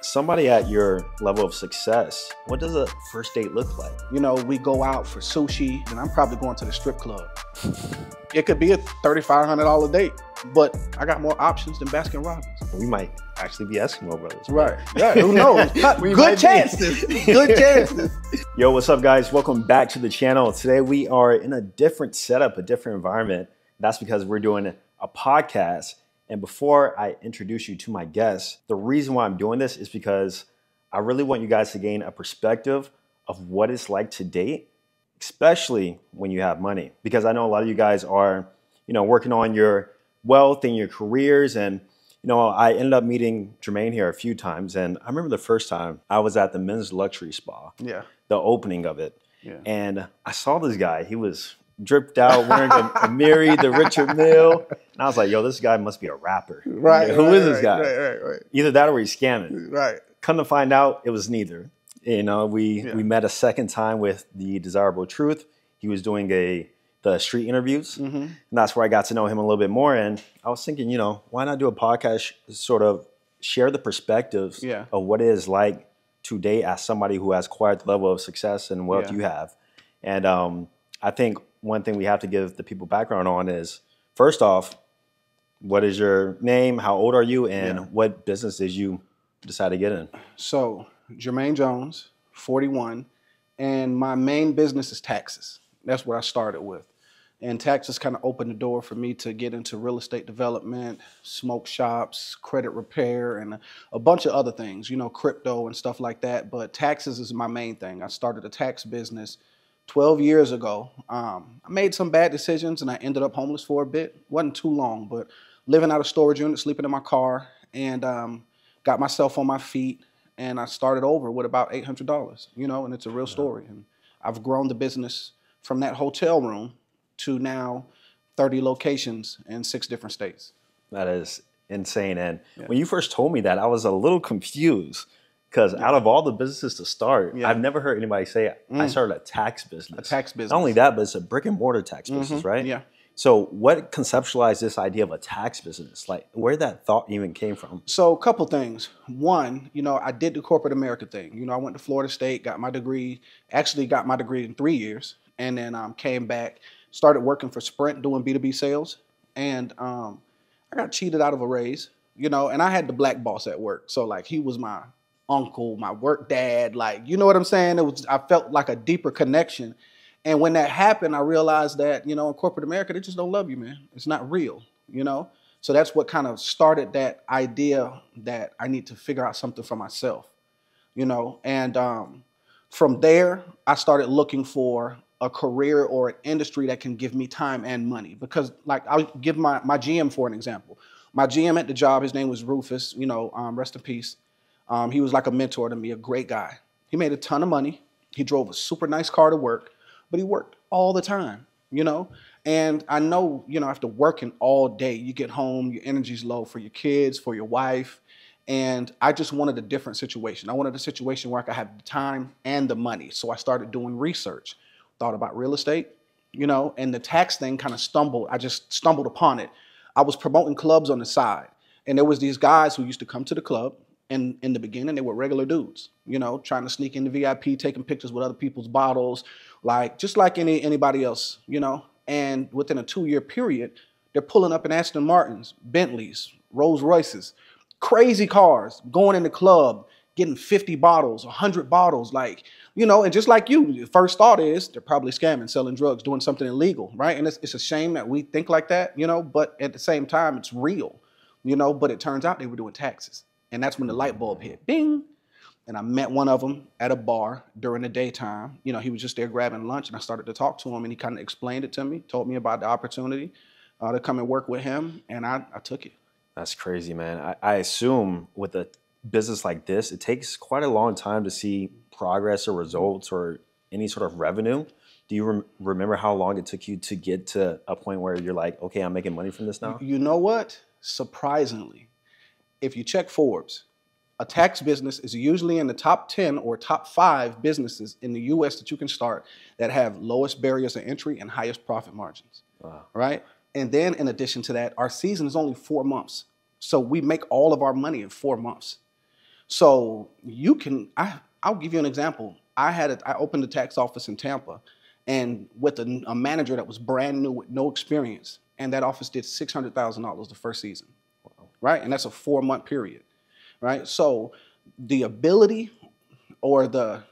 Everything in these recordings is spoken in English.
Somebody at your level of success, what does a first date look like? You know, we go out for sushi, and I'm probably going to the strip club. It could be a $3,500 date, but I got more options than Baskin Robbins. We might actually be Eskimo brothers. Right. Yeah, who knows? Good chances. Good chances. Yo, what's up, guys? Welcome back to the channel. Today we are in a different setup, a different environment. That's because we're doing a podcast. And before I introduce you to my guests, the reason why I'm doing this is because I really want you guys to gain a perspective of what it's like to date, especially when you have money. Because I know a lot of you guys are, working on your wealth and your careers. And, I ended up meeting Jermaine here a few times. And I remember the first time I was at the men's luxury spa, the opening of it. Yeah. And I saw this guy. He was dripped out, wearing a Miri, the Richard Mille. And I was like, yo, this guy must be a rapper. Right. Who is this guy? Right. Either that or he's scamming. Right. Come to find out, it was neither. We met a second time with the Desirable Truth. He was doing the street interviews. Mm-hmm. And that's where I got to know him a little bit more. And I was thinking, why not do a podcast, sort of share the perspectives of what it is like to date as somebody who has quite the level of success and wealth you have. And I think one thing we have to give the people background on is, first off, what is your name? How old are you? And what business did you decide to get in? So, Jermaine Jones, 41. And my main business is taxes. That's what I started with. And taxes kind of opened the door for me to get into real estate development, smoke shops, credit repair, and a bunch of other things, crypto and stuff like that. But taxes is my main thing. I started a tax business 12 years ago. I made some bad decisions and I ended up homeless for a bit. Wasn't too long, but living out of storage unit, sleeping in my car, and got myself on my feet. And I started over with about $800, and it's a real story. And I've grown the business from that hotel room to now 30 locations in 6 different states. That is insane. And when you first told me that, I was a little confused. Because out of all the businesses to start, I've never heard anybody say, I started a tax business. A tax business. Not only that, but it's a brick and mortar tax business, right? Yeah. So what conceptualized this idea of a tax business? Like, where that thought even came from? So a couple things. One, I did the corporate America thing. I went to Florida State, got my degree, actually got my degree in 3 years, and then came back, started working for Sprint doing B2B sales. And I got cheated out of a raise, and I had the black boss at work. So like he was my uncle, my work dad, like, you know what I'm saying? I felt like a deeper connection. And when that happened, I realized that, in corporate America, they just don't love you, man. It's not real, So that's what kind of started that idea that I need to figure out something for myself, And from there, I started looking for a career or an industry that can give me time and money. Because like, I'll give my GM for an example. My GM at the job, his name was Rufus, rest in peace. He was like a mentor to me, a great guy. He made a ton of money. He drove a super nice car to work, but he worked all the time, And I know, after working all day, you get home, your energy's low for your kids, for your wife. And I just wanted a different situation. I wanted a situation where I could have the time and the money. So I started doing research, thought about real estate, and the tax thing kind of I just stumbled upon it. I was promoting clubs on the side. And there was these guys who used to come to the club. And in the beginning, they were regular dudes, trying to sneak into VIP, taking pictures with other people's bottles, just like anybody else, And within a 2-year period, they're pulling up in Aston Martins, Bentleys, Rolls Royces, crazy cars, going in the club, getting 50 bottles, 100 bottles, and just like you, the first thought is they're probably scamming, selling drugs, doing something illegal, right? And it's a shame that we think like that, but at the same time, it's real, but it turns out they were doing taxes. And that's when the light bulb hit, bing. And I met one of them at a bar during the daytime. He was just there grabbing lunch, and I started to talk to him, and he kind of explained it to me, told me about the opportunity to come and work with him, and I took it. That's crazy, man. I assume with a business like this, it takes quite a long time to see progress or results or any sort of revenue. Do you remember how long it took you to get to a point where you're like, okay, I'm making money from this now? You know what? Surprisingly, if you check Forbes, a tax business is usually in the top 10 or top 5 businesses in the US that you can start that have lowest barriers of entry and highest profit margins, right? And then in addition to that, our season is only 4 months. So we make all of our money in 4 months. So you can, I'll give you an example. I opened a tax office in Tampa, and with a manager that was brand new with no experience, and that office did $600,000 the first season, right? And that's a 4-month period, right? So the ability or the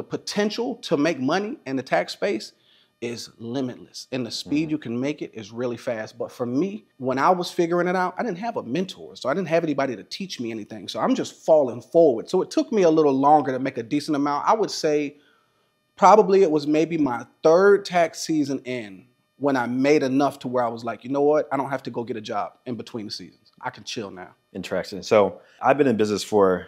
potential to make money in the tax space is limitless, and the speed you can make it is really fast. But for me, when I was figuring it out, I didn't have a mentor, so I didn't have anybody to teach me anything. So I'm just falling forward. So it took me a little longer to make a decent amount. I would say probably it was maybe my 3rd tax season in when I made enough to where I was like, you know what? I don't have to go get a job in between the seasons. I can chill now. Interesting. So I've been in business for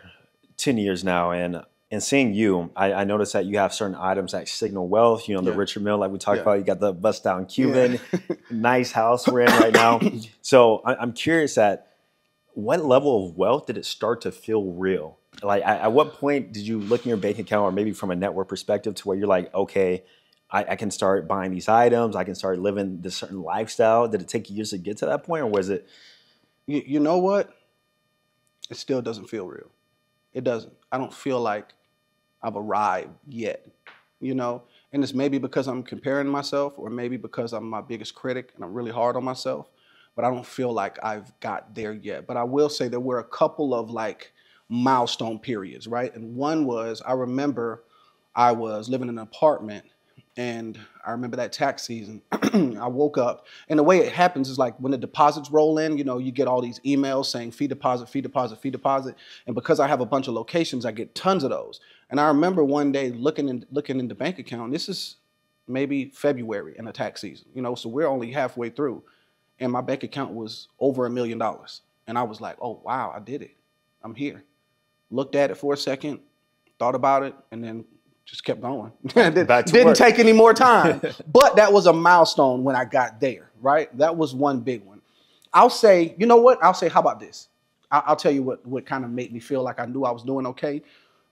10 years now, and seeing you, I noticed that you have certain items that signal wealth. You know, the Richard Mille, like we talked about. You got the bust down Cuban, nice house we're in right now. So I'm curious at what level of wealth did it start to feel real? Like at what point did you look in your bank account, or maybe from a network perspective, to where you're like, okay, I can start buying these items. I can start living this certain lifestyle. Did it take years to get to that point, or was it? You know what? It still doesn't feel real. It doesn't. I don't feel like I've arrived yet, and it's maybe because I'm comparing myself, or maybe because I'm my biggest critic and I'm really hard on myself, but I don't feel like I've got there yet. But I will say there were a couple of like milestone periods, right? And one was, I remember I was living in an apartment, and I remember that tax season. I woke up, and the way it happens is like when the deposits roll in, you get all these emails saying fee deposit, fee deposit, fee deposit. And because I have a bunch of locations, I get tons of those. And I remember one day looking in the bank account. This is maybe February in the tax season, so we're only halfway through, and my bank account was over $1 million. And I was like, oh, wow, I did it. I'm here. Looked at it for a second, thought about it, and then just kept going. Didn't take any more time. But that was a milestone when I got there, right? That was one big one. I'll say, you know what? I'll say, how about this? I'll tell you what kind of made me feel like I knew I was doing okay.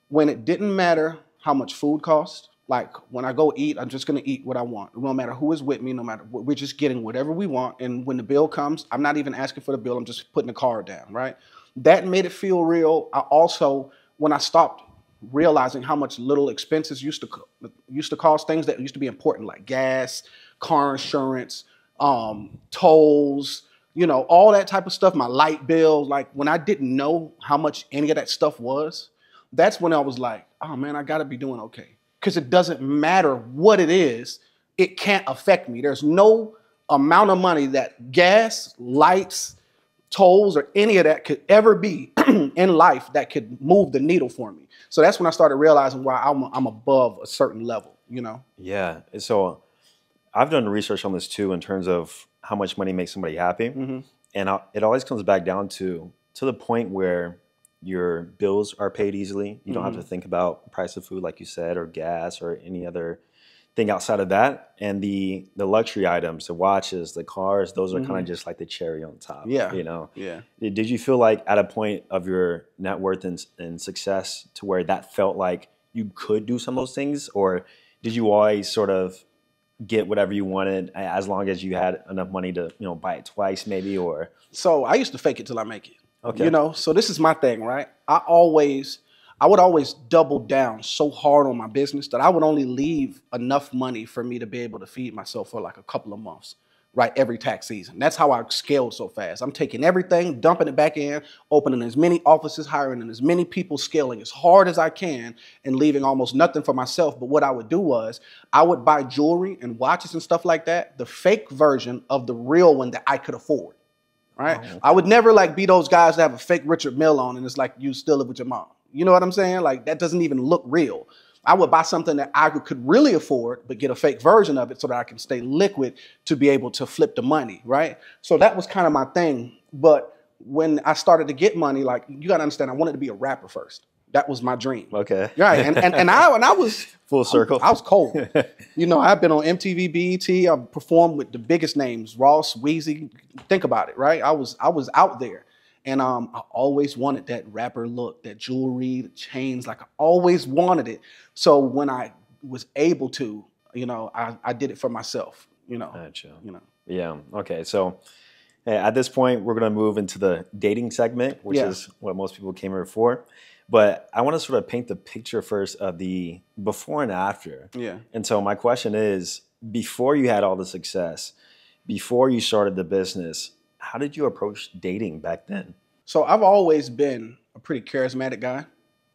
When it didn't matter how much food cost, like when I go eat, I'm just going to eat what I want. No matter who is with me, no matter what, we're just getting whatever we want. And when the bill comes, I'm not even asking for the bill. I'm just putting the card down, right? That made it feel real. I also, when I stopped realizing how much little expenses used to cost, things that used to be important, like gas, car insurance, tolls, all that type of stuff, my light bill. Like when I didn't know how much any of that stuff was, that's when I was like, oh man, I gotta be doing okay. Because it doesn't matter what it is, it can't affect me. There's no amount of money that gas, lights, tolls, or any of that could ever be in life that could move the needle for me. So that's when I started realizing why I'm above a certain level, Yeah. So I've done research on this too, in terms of how much money makes somebody happy. And it always comes back down to the point where your bills are paid easily. You don't have to think about the price of food, like you said, or gas, or any other thing outside of that. And the luxury items, the watches, the cars, those are kind of just like the cherry on top. Yeah. Yeah. Did you feel like at a point of your net worth and success to where that felt like you could do some of those things? Or did you always sort of get whatever you wanted as long as you had enough money to, buy it twice maybe? Or so I used to fake it till I make it. Okay. So this is my thing, right? I would always double down so hard on my business that I would only leave enough money for me to be able to feed myself for like a couple of months, right? Every tax season. That's how I scaled so fast. I'm taking everything, dumping it back in, opening as many offices, hiring as many people, scaling as hard as I can, and leaving almost nothing for myself. But what I would do was I would buy jewelry and watches and stuff like that, the fake version of the real one that I could afford. Right? Oh, okay. I would never like be those guys that have a fake Richard Mille on and it's like you still live with your mom. You know what I'm saying? Like that doesn't even look real. I would buy something that I could really afford, but get a fake version of it so that I can stay liquid to be able to flip the money, right? So that was kind of my thing. But when I started to get money, like you got to understand, I wanted to be a rapper first. That was my dream. Okay. Right. And I was full circle. I was cold. I've been on MTV, BET. I've performed with the biggest names, Ross, Weezy. Think about it, right? I was out there. And I always wanted that rapper look, that jewelry, the chains, like I always wanted it. So when I was able to, I did it for myself, Gotcha. Yeah. Okay. So at this point, we're going to move into the dating segment, which is what most people came here for. But I want to sort of paint the picture first of the before and after. Yeah. And so my question is, before you had all the success, before you started the business, how did you approach dating back then? So I've always been a pretty charismatic guy,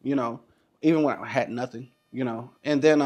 you know, even when I had nothing, you know. And then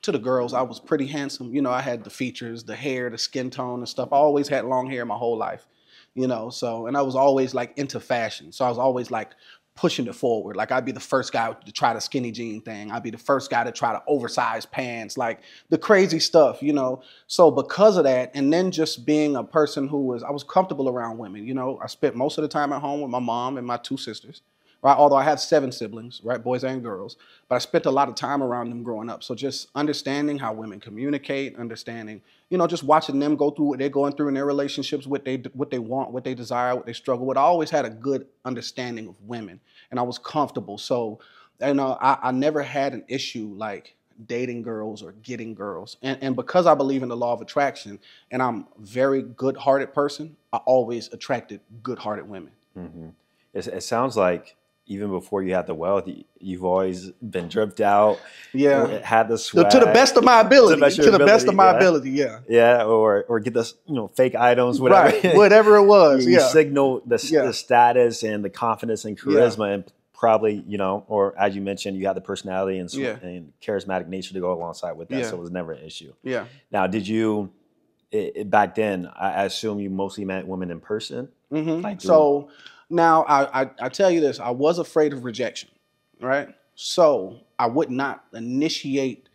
to the girls, I was pretty handsome. You know, I had the features, the hair, the skin tone and stuff. I always had long hair my whole life, you know. So, and I was always like into fashion. So I was always like pushing it forward. Like I'd be the first guy to try the skinny jean thing. I'd be the first guy to try the oversized pants, like the crazy stuff, you know. So because of that, and then just being a person I was comfortable around women, you know. I spent most of the time at home with my mom and my two sisters. Right, although I have 7 siblings, right, boys and girls, but I spent a lot of time around them growing up. So just understanding how women communicate, understanding, you know, just watching them go through what they're going through in their relationships, what they want, what they desire, what they struggle with. I always had a good understanding of women, and I was comfortable. So, you know, I never had an issue like dating girls or getting girls, and because I believe in the law of attraction, and I'm a very good-hearted person, I always attracted good-hearted women. Mm-hmm. It sounds like even before you had the wealth, you've always been dripped out. Yeah, had the swag to the best of my ability. To the best of my ability, yeah. Yeah, or get the fake items, whatever. Right, whatever it was. You signal the status and the confidence and charisma, and probably or as you mentioned, you had the personality and charismatic nature to go alongside with that, so it was never an issue. Yeah. Now, did you back then? I assume you mostly met women in person. Mm-hmm. Like so. Now, I tell you this, I was afraid of rejection, right? So I would not initiate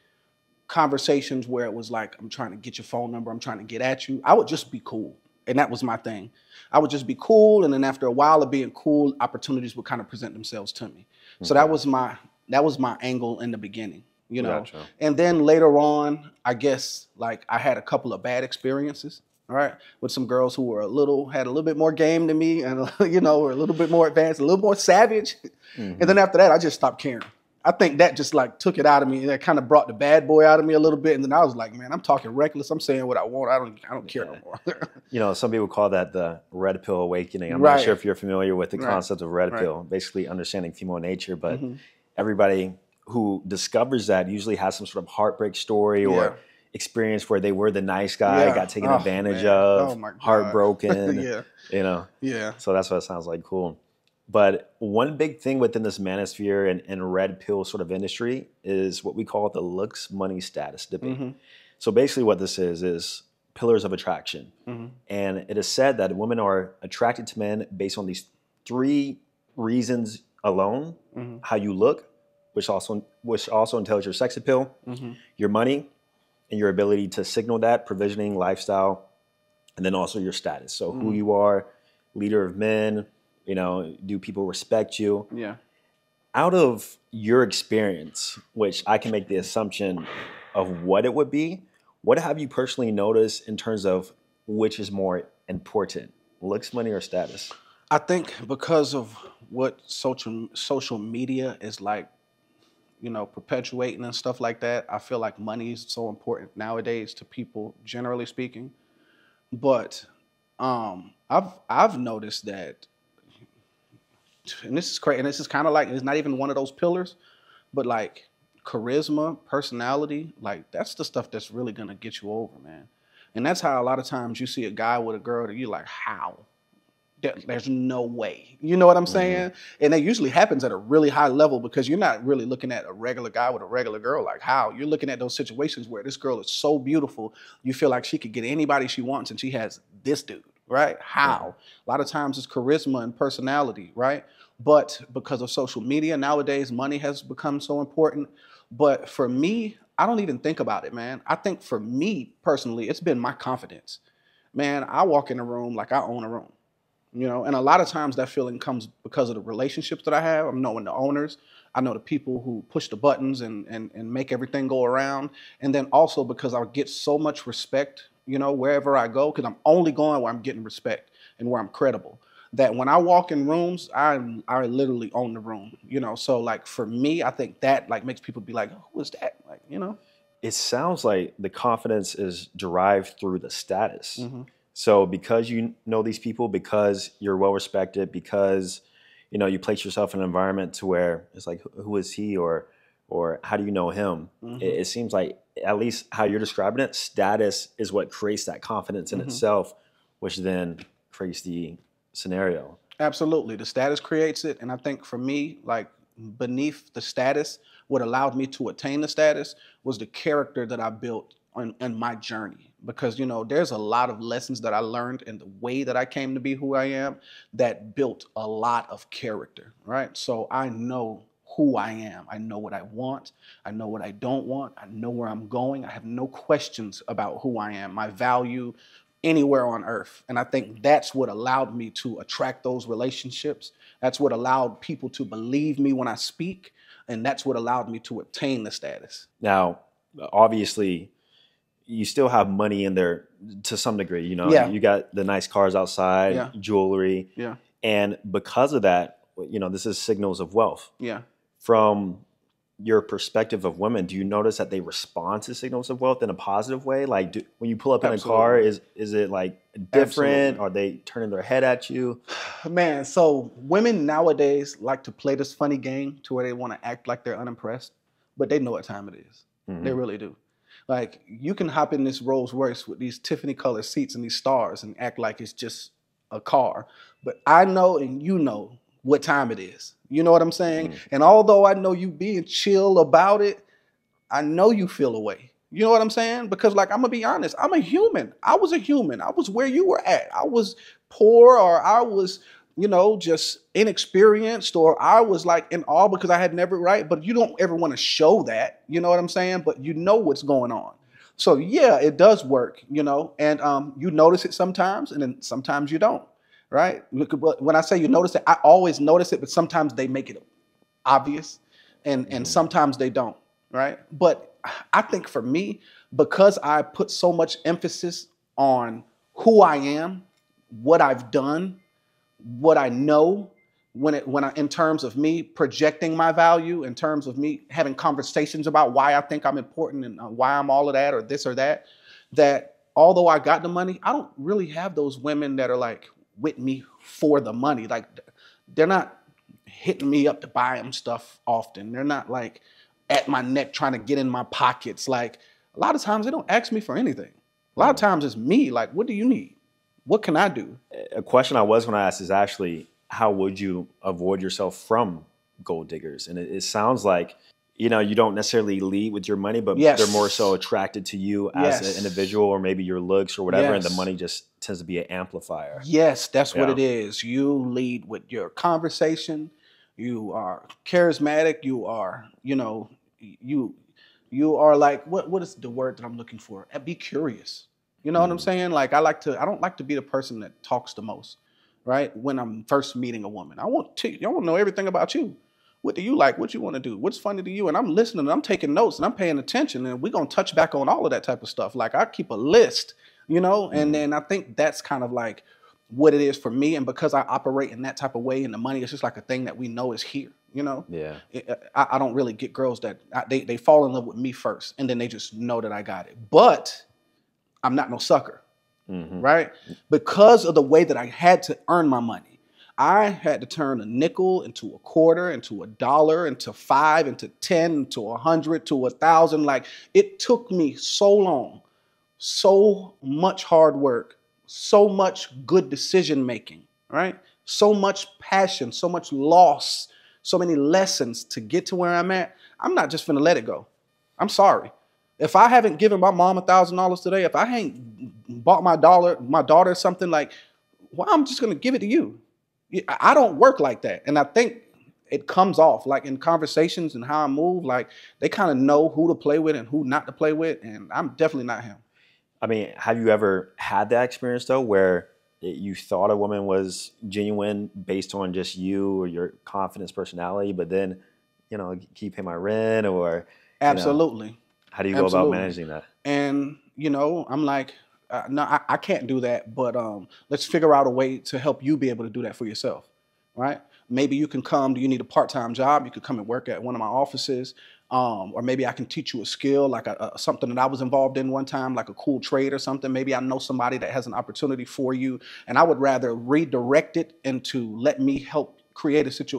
conversations where it was like, I'm trying to get your phone number, I'm trying to get at you. I would just be cool. And that was my thing. I would just be cool. And then after a while of being cool, opportunities would kind of present themselves to me. Okay. So that was my angle in the beginning, you know? Gotcha. And then later on, I guess like I had a couple of bad experiences. All right, with some girls who were had a little bit more game than me, and were a little bit more advanced, a little more savage. Mm-hmm. And then after that, I just stopped caring. I think that just like took it out of me, and that kind of brought the bad boy out of me a little bit. And then I was like, man, I'm talking reckless. I'm saying what I want. I don't care no more. Some people call that the red pill awakening. I'm not sure if you're familiar with the concept of red pill, basically understanding female nature. But everybody who discovers that usually has some sort of heartbreak story or experience where they were the nice guy, got taken advantage of, heartbroken, Yeah. So that's what it sounds like. Cool. But one big thing within this manosphere and red pill sort of industry is what we call the looks, money, status debate. Mm-hmm. So basically what this is pillars of attraction. Mm-hmm. And it is said that women are attracted to men based on these 3 reasons alone: how you look, which also entails your sex appeal, your money, and your ability to signal that, provisioning, lifestyle, and then also your status. So who you are, leader of men, do people respect you? Yeah. Out of your experience, which I can make the assumption of what it would be, what have you personally noticed in terms of which is more important, looks, money, or status? I think because of what social media is like, perpetuating and stuff like that. I feel like money is so important nowadays to people, generally speaking. But I've noticed that, and this is crazy, and this is kind of like, it's not even one of those pillars, but like charisma, personality, like that's the stuff that's really gonna get you over, man. And that's how a lot of times you see a guy with a girl that you're like, how? There's no way. You know what I'm saying? And that usually happens at a really high level because you're not really looking at a regular guy with a regular girl. Like how? You're looking at those situations where this girl is so beautiful, you feel like she could get anybody she wants and she has this dude, right? How? A lot of times it's charisma and personality, right? But because of social media nowadays, money has become so important. But for me, I don't even think about it, man. I think for me personally, it's been my confidence. Man, I walk in a room like I own a room. And a lot of times that feeling comes because of the relationships that I have. I'm knowing the owners. I know the people who push the buttons and make everything go around. And then also because I get so much respect, wherever I go, because I'm only going where I'm getting respect and where I'm credible. That when I walk in rooms, I literally own the room, So like for me, I think that like makes people be like, who is that? Like, It sounds like the confidence is derived through the status. So because you know these people, because you're well respected, because you place yourself in an environment to where it's like, who is he, or how do you know him? It seems like, at least how you're describing it, status is what creates that confidence in itself, which then creates the scenario. Absolutely. The status creates it. And I think for me, like beneath the status, what allowed me to attain the status was the character that I built on my journey. Because, there's a lot of lessons that I learned in the way that I came to be who I am that built a lot of character, right? So I know who I am. I know what I want. I know what I don't want. I know where I'm going. I have no questions about who I am, my value, anywhere on earth. And I think that's what allowed me to attract those relationships. That's what allowed people to believe me when I speak. And that's what allowed me to obtain the status. Now, obviously, you still have money in there to some degree. Yeah. You got the nice cars outside, Yeah. jewelry. Yeah. And because of that, this is signals of wealth. Yeah. From your perspective of women, do you notice that they respond to signals of wealth in a positive way? Like, when you pull up in a car, is it like different? Absolutely. Are they turning their head at you? Man, so women nowadays like to play this funny game to where they want to act like they're unimpressed, but they know what time it is. They really do. Like, you can hop in this Rolls Royce with these Tiffany colored seats and these stars and act like it's just a car. But I know and you know what time it is. You know what I'm saying? And although I know you being chill about it, I know you feel away. You know what I'm saying? Because, like, I'm going to be honest, I'm a human. I was a human. I was where you were at. I was poor, or I was, just inexperienced, or I was like in awe because I had never, right? But you don't ever want to show that. You know what I'm saying? But you know what's going on. So yeah, it does work, and you notice it sometimes, and then sometimes you don't, right? Look, when I say you notice it, I always notice it, but sometimes they make it obvious, and sometimes they don't, right? But I think for me, because I put so much emphasis on who I am, what I've done, what I know, in terms of me projecting my value, in terms of me having conversations about why I think I'm important and why I'm all of that or this or that, that although I got the money, I don't really have those women that are like with me for the money. Like, they're not hitting me up to buy them stuff often. They're not like at my neck trying to get in my pockets. Like, a lot of times they don't ask me for anything. A lot of times it's me, like, what do you need? What can I do? A question I was going to ask is actually, how would you avoid yourself from gold diggers? And it sounds like, you don't necessarily lead with your money, but they're more so attracted to you as an individual, or maybe your looks or whatever, and the money just tends to be an amplifier. Yes, that's what it is. You lead with your conversation. You are charismatic. You are, you are like, what is the word that I'm looking for? Be curious. You know what I'm saying? Like, I don't like to be the person that talks the most, right? When I'm first meeting a woman, I want to know everything about you. What do you like? What you want to do? What's funny to you? And I'm listening and I'm taking notes and I'm paying attention, and we're going to touch back on all of that type of stuff. Like, I keep a list, and then I think that's kind of like what it is for me. And because I operate in that type of way, and the money is just like a thing that we know is here, Yeah. I don't really get girls that they fall in love with me first, and then they just know that I got it. But I'm not no sucker, right? Because of the way that I had to earn my money. I had to turn a nickel into a quarter, into a dollar, into 5, into 10, into 100, to 1,000. Like, it took me so long, so much hard work, so much good decision making, right? So much passion, so much loss, so many lessons to get to where I'm at. I'm not just finna let it go. I'm sorry. If I haven't given my mom $1,000 today, if I ain't bought my daughter something, like, well, I'm just gonna give it to you. I don't work like that. And I think it comes off like in conversations and how I move, like, they kind of know who to play with and who not to play with. And I'm definitely not him. I mean, have you ever had that experience though, where you thought a woman was genuine based on just you or your confidence, personality, but then, keep paying my rent, or Absolutely. How do you go about managing that? And, I'm like, no, I can't do that, but let's figure out a way to help you be able to do that for yourself, right? Maybe you can come, do you need a part-time job? You could come and work at one of my offices, or maybe I can teach you a skill, like something that I was involved in one time, like a cool trade or something. Maybe I know somebody that has an opportunity for you, and I would rather redirect it into let me help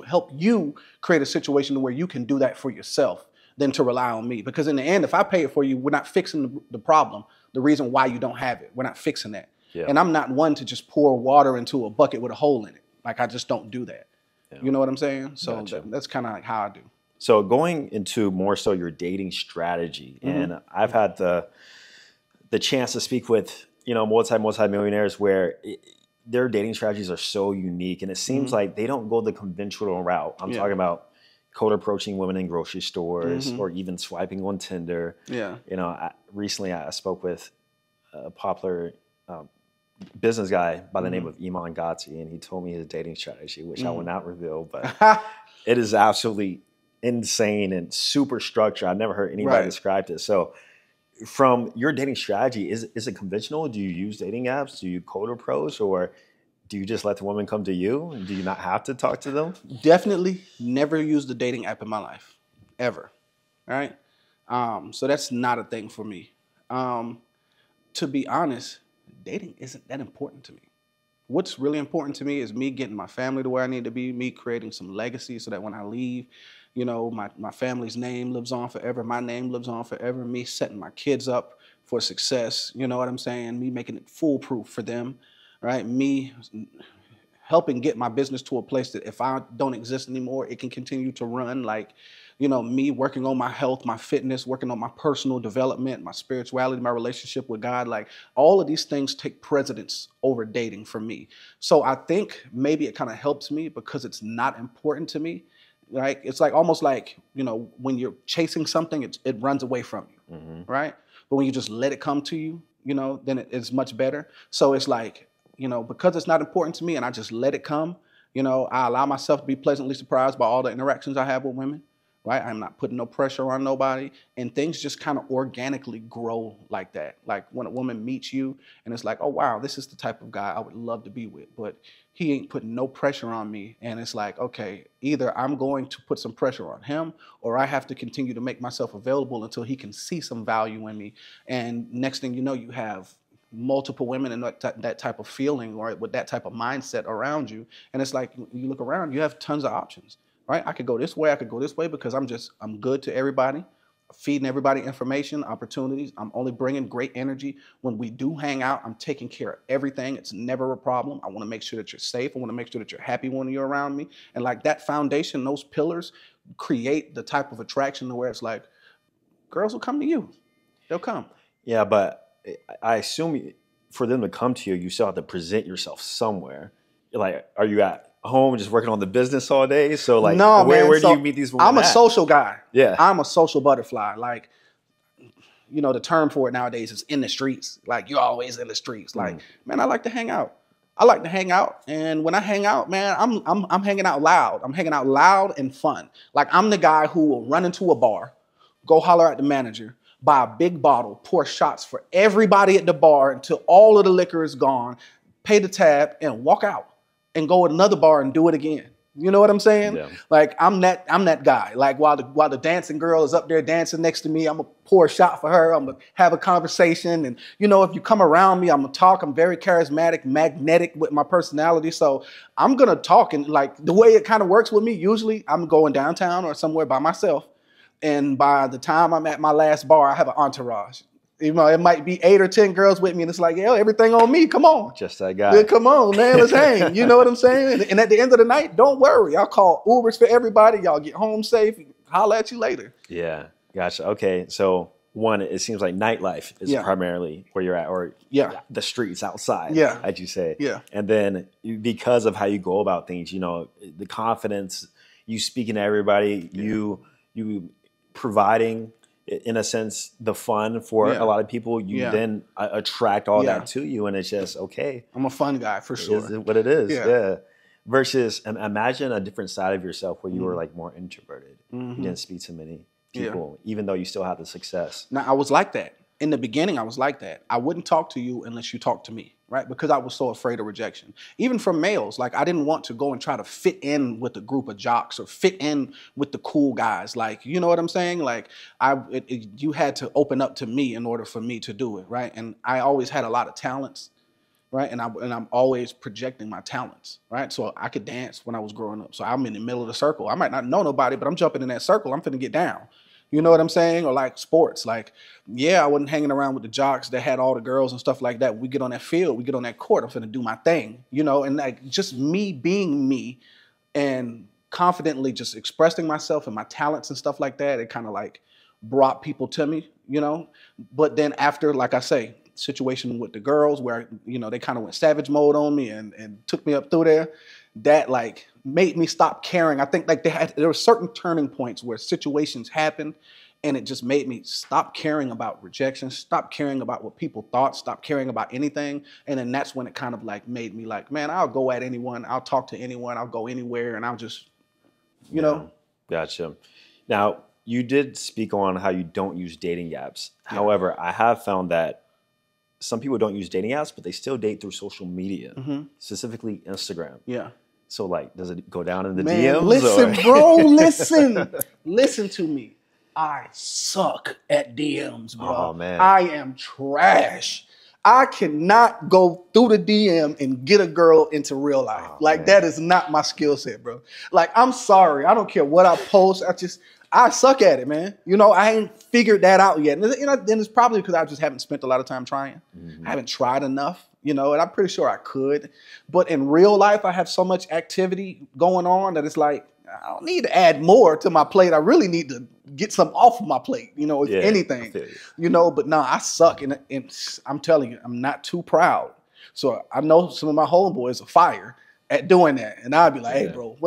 help you create a situation where you can do that for yourself than to rely on me. Because in the end, if I pay it for you, we're not fixing the problem, the reason why you don't have it. We're not fixing that. Yeah. And I'm not one to just pour water into a bucket with a hole in it. Like, I just don't do that. Yeah. You know what I'm saying? So gotcha. that's kind of like how I do. So going into more so your dating strategy, and I've had the chance to speak with, you know, multi-millionaires where their dating strategies are so unique, and it seems like they don't go the conventional route. I'm talking about cold approaching women in grocery stores or even swiping on Tinder. Yeah. You know, recently I spoke with a popular business guy by the name of Iman Ghatzi, and he told me his dating strategy, which I will not reveal, but it is absolutely insane and super structured. I've never heard anybody describe this. So from your dating strategy, is it conventional? Do you use dating apps? Do you cold approach, or do you just let the woman come to you? And do you not have to talk to them? Definitely never used a dating app in my life, ever. All right. So that's not a thing for me. To be honest, dating isn't that important to me. What's really important to me is me getting my family to where I need to be, me creating some legacy so that when I leave, you know, my family's name lives on forever, my name lives on forever, me setting my kids up for success, you know what I'm saying, me making it foolproof for them, right? Me helping get my business to a place that if I don't exist anymore, it can continue to run. Like, you know, me working on my health, my fitness, working on my personal development, my spirituality, my relationship with God. Like, all of these things take precedence over dating for me. So I think maybe it kind of helps me because it's not important to me. Right? It's like almost like, you know, when you're chasing something, it runs away from you, right? But when you just let it come to you, you know, then it's much better. So it's like, you know, because it's not important to me and I just let it come, you know, I allow myself to be pleasantly surprised by all the interactions I have with women, right? I'm not putting no pressure on nobody, and things just kind of organically grow like that. Like when a woman meets you and it's like, oh, wow, this is the type of guy I would love to be with, but he ain't putting no pressure on me. And it's like, okay, either I'm going to put some pressure on him or I have to continue to make myself available until he can see some value in me. And next thing you know, you have multiple women in that type of feeling or with that type of mindset around you. And it's like, you look around, you have tons of options, right? I could go this way, I could go this way because I'm good to everybody, feeding everybody information, opportunities. I'm only bringing great energy. When we do hang out, I'm taking care of everything. It's never a problem. I want to make sure that you're safe. I want to make sure that you're happy when you're around me. And like that foundation, those pillars create the type of attraction to where it's like, girls will come to you. They'll come. Yeah, but I assume for them to come to you, you still have to present yourself somewhere. Like, are you at home just working on the business all day? So like, no, where do you meet these women I'm a at? social guy. Yeah. I'm a social butterfly. Like, you know, the term for it nowadays is in the streets. Like, you're always in the streets. Like, man, I like to hang out. I like to hang out. And when I hang out, man, I'm hanging out loud. I'm hanging out loud and fun. Like, I'm the guy who will run into a bar, go holler at the manager, buy a big bottle, pour shots for everybody at the bar until all of the liquor is gone, pay the tab, and walk out and go to another bar and do it again. You know what I'm saying? Yeah. Like, I'm that guy. Like, while the dancing girl is up there dancing next to me, I'm gonna pour a shot for her. I'm gonna have a conversation. And, you know, if you come around me, I'm gonna talk. I'm very charismatic, magnetic with my personality. So I'm gonna talk. And like the way it kind of works with me, usually I'm going downtown or somewhere by myself. And by the time I'm at my last bar, I have an entourage. You know, it might be 8 or 10 girls with me, and it's like, yeah, everything on me. Come on. Just that guy. Come on, man. Let's hang. You know what I'm saying? And at the end of the night, don't worry. I'll call Ubers for everybody. Y'all get home safe. Holler at you later. Yeah. Gotcha. Okay. So one, it seems like nightlife is primarily where you're at, or the streets outside, as you say. Yeah. And then because of how you go about things, you know, the confidence, you speaking to everybody, you providing, in a sense, the fun for a lot of people, you then attract all that to you, and it's just, okay. I'm a fun guy, for sure. Is what it is, yeah. Versus, imagine a different side of yourself where you were like more introverted. You didn't speak to many people, even though you still had the success. Now, I was like that. In the beginning, I was like that. I wouldn't talk to you unless you talked to me, right? Because I was so afraid of rejection. Even from males, like I didn't want to go and try to fit in with a group of jocks or fit in with the cool guys. Like, you know what I'm saying? Like you had to open up to me in order for me to do it, right? And I always had a lot of talents, right? And I'm always projecting my talents, right? So I could dance when I was growing up. So I'm in the middle of the circle. I might not know nobody, but I'm jumping in that circle. I'm finna get down. You know what I'm saying? Or like sports, like, yeah, I wasn't hanging around with the jocks that had all the girls and stuff like that. We get on that field, we get on that court, I'm finna do my thing, you know, and like just me being me and confidently just expressing myself and my talents and stuff like that, it kind of like brought people to me, you know. But then after, like I say, situation with the girls where, you know, they kind of went savage mode on me and took me up through there, that like made me stop caring. I think like there were certain turning points where situations happened and it just made me stop caring about rejection, stop caring about what people thought, stop caring about anything. And then that's when it kind of like made me like, man, I'll go at anyone, I'll talk to anyone, I'll go anywhere, and I'll just, you know. Gotcha. Now, you did speak on how you don't use dating apps. Yeah. However, I have found that some people don't use dating apps, but they still date through social media, specifically Instagram. Yeah. So, like, does it go down in the Man, DMs? listen, bro, listen. Listen to me. I suck at DMs, bro. Oh, man. I am trash. I cannot go through the DM and get a girl into real life. Like, that is not my skill set, bro. Like, I'm sorry. I don't care what I post. I suck at it, man. You know, I ain't figured that out yet. And, you know, then it's probably because I just haven't spent a lot of time trying. I haven't tried enough, you know, and I'm pretty sure I could. But in real life, I have so much activity going on that it's like, I don't need to add more to my plate. I really need to get some off of my plate, you know, if anything, you know. But no, I suck. And I'm telling you, I'm not too proud. So I know some of my homeboys are fire at doing that. And I'd be like, hey, bro,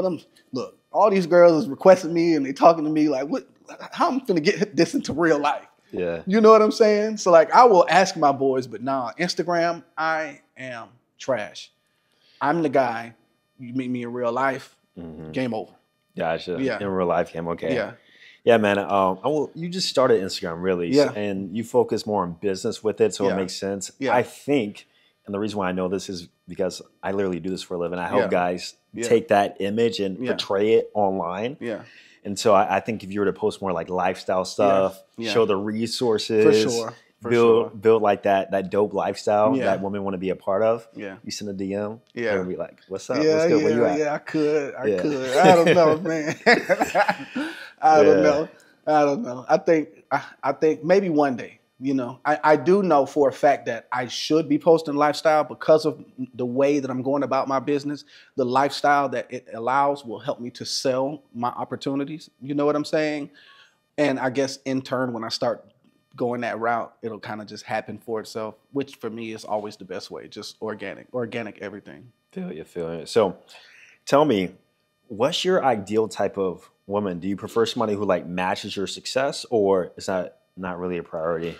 look, all these girls is requesting me and they talking to me like, how I'm finna get this into real life? Yeah. You know what I'm saying? So like, I will ask my boys, but nah, Instagram, I am trash. I'm the guy, you meet me in real life, game over. Gotcha. Yeah. In real life, Cam. Okay. Yeah. Yeah, man. You just started Instagram, really. Yeah. And you focus more on business with it, so it makes sense. Yeah. I think, and the reason why I know this is because I literally do this for a living. I help guys take that image and portray it online. Yeah. And so I think if you were to post more like lifestyle stuff, show the resources, for sure. Build like that dope lifestyle that women want to be a part of. Yeah. You send a DM. Yeah. And be like, what's up? What's good? Where you at? Yeah, I could. I don't know, man. I don't know. I think maybe one day, you know, I do know for a fact that I should be posting lifestyle because of the way that I'm going about my business. The lifestyle that it allows will help me to sell my opportunities. You know what I'm saying? And I guess in turn, when I start going that route, it'll kind of just happen for itself, which for me is always the best way, just organic everything. Feel you. So tell me, what's your ideal type of woman? Do you prefer somebody who like matches your success, or is that not really a priority?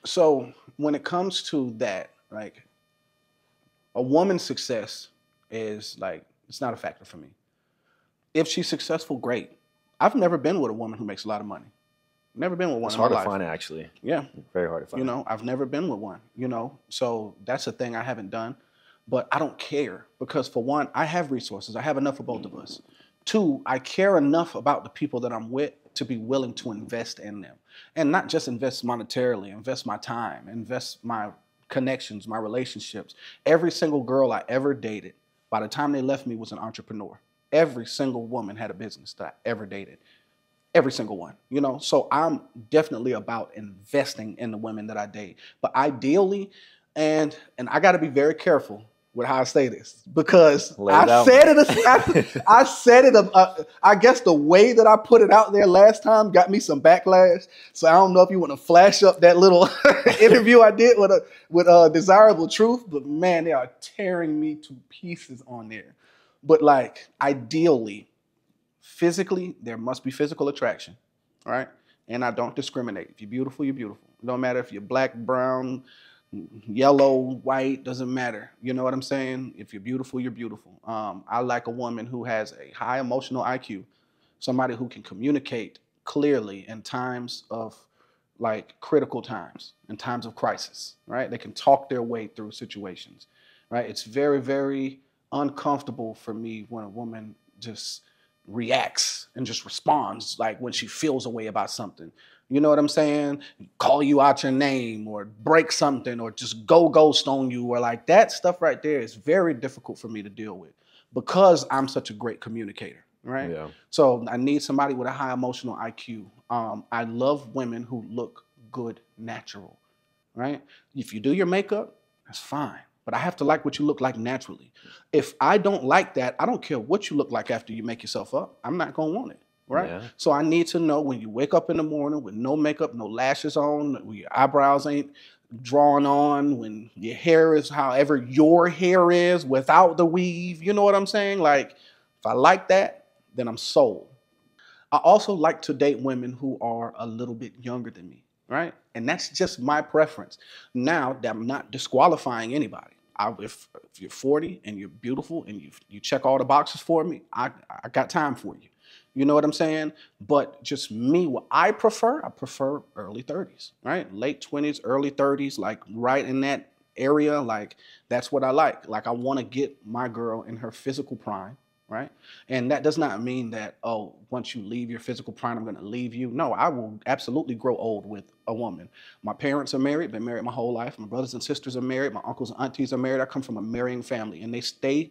So when it comes to that, like a woman's success is like, it's not a factor for me. If she's successful, great. I've never been with a woman who makes a lot of money. Never been with one. It's hard to find, actually. Yeah. Very hard to find. You know, I've never been with one, you know, so that's a thing I haven't done. But I don't care because, for one, I have resources. I have enough for both of us. Two, I care enough about the people that I'm with to be willing to invest in them. And not just invest monetarily, invest my time, invest my connections, my relationships. Every single girl I ever dated, by the time they left me, was an entrepreneur. Every single woman had a business that I ever dated. Every single one, you know? So I'm definitely about investing in the women that I date. But ideally, and I got to be very careful with how I say this, because I said it. I guess the way that I put it out there last time got me some backlash. So I don't know if you want to flash up that little interview I did with Desirable Truth, but man, they are tearing me to pieces on there. But like, ideally, physically, there must be physical attraction, all right? And I don't discriminate. If you're beautiful, you're beautiful. It don't matter if you're black, brown, yellow, white, doesn't matter. You know what I'm saying? If you're beautiful, you're beautiful. I like a woman who has a high emotional IQ, somebody who can communicate clearly in times of like critical times, in times of crisis, right? They can talk their way through situations, right? It's very, very uncomfortable for me when a woman just reacts and just responds like when she feels a way about something. You know what I'm saying? Call you out your name or break something or just go ghost on you or like that stuff right there is very difficult for me to deal with because I'm such a great communicator, right? Yeah. So I need somebody with a high emotional IQ. I love women who look good natural, right? If you do your makeup, that's fine. But I have to like what you look like naturally. If I don't like that, I don't care what you look like after you make yourself up. I'm not going to want it. Right. Yeah. So I need to know when you wake up in the morning with no makeup, no lashes on, when your eyebrows ain't drawn on, when your hair is however your hair is without the weave. You know what I'm saying? Like, if I like that, then I'm sold. I also like to date women who are a little bit younger than me, right? And that's just my preference. Now, that I'm not disqualifying anybody. If you're 40 and you're beautiful and you check all the boxes for me, I got time for you. You know what I'm saying? But just me, what I prefer early 30s, right? Late 20s, early 30s, like right in that area. Like, that's what I like. Like, I want to get my girl in her physical prime, right? And that does not mean that, oh, once you leave your physical prime, I'm going to leave you. No, I will absolutely grow old with a woman. My parents are married, been married my whole life. My brothers and sisters are married. My uncles and aunties are married. I come from a marrying family, and they stay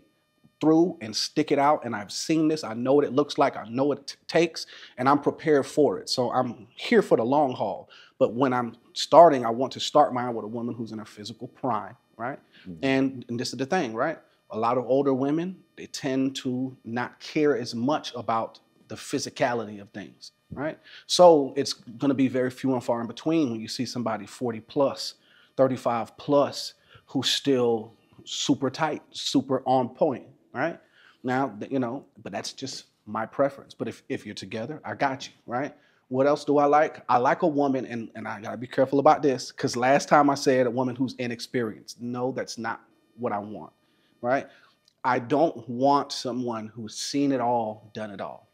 through and stick it out. And I've seen this. I know what it looks like. I know what it takes, and I'm prepared for it. So I'm here for the long haul. But when I'm starting, I want to start mine with a woman who's in her physical prime, right? Mm-hmm. And this is the thing, right? A lot of older women, they tend to not care as much about the physicality of things, right? So it's going to be very few and far in between when you see somebody 40 plus, 35 plus, who's still super tight, super on point, right? Now, you know, but that's just my preference. But if you're together, I got you, right? What else do I like? I like a woman, and I gotta be careful about this, because last time I said a woman who's inexperienced. No, that's not what I want, right? I don't want someone who's seen it all, done it all.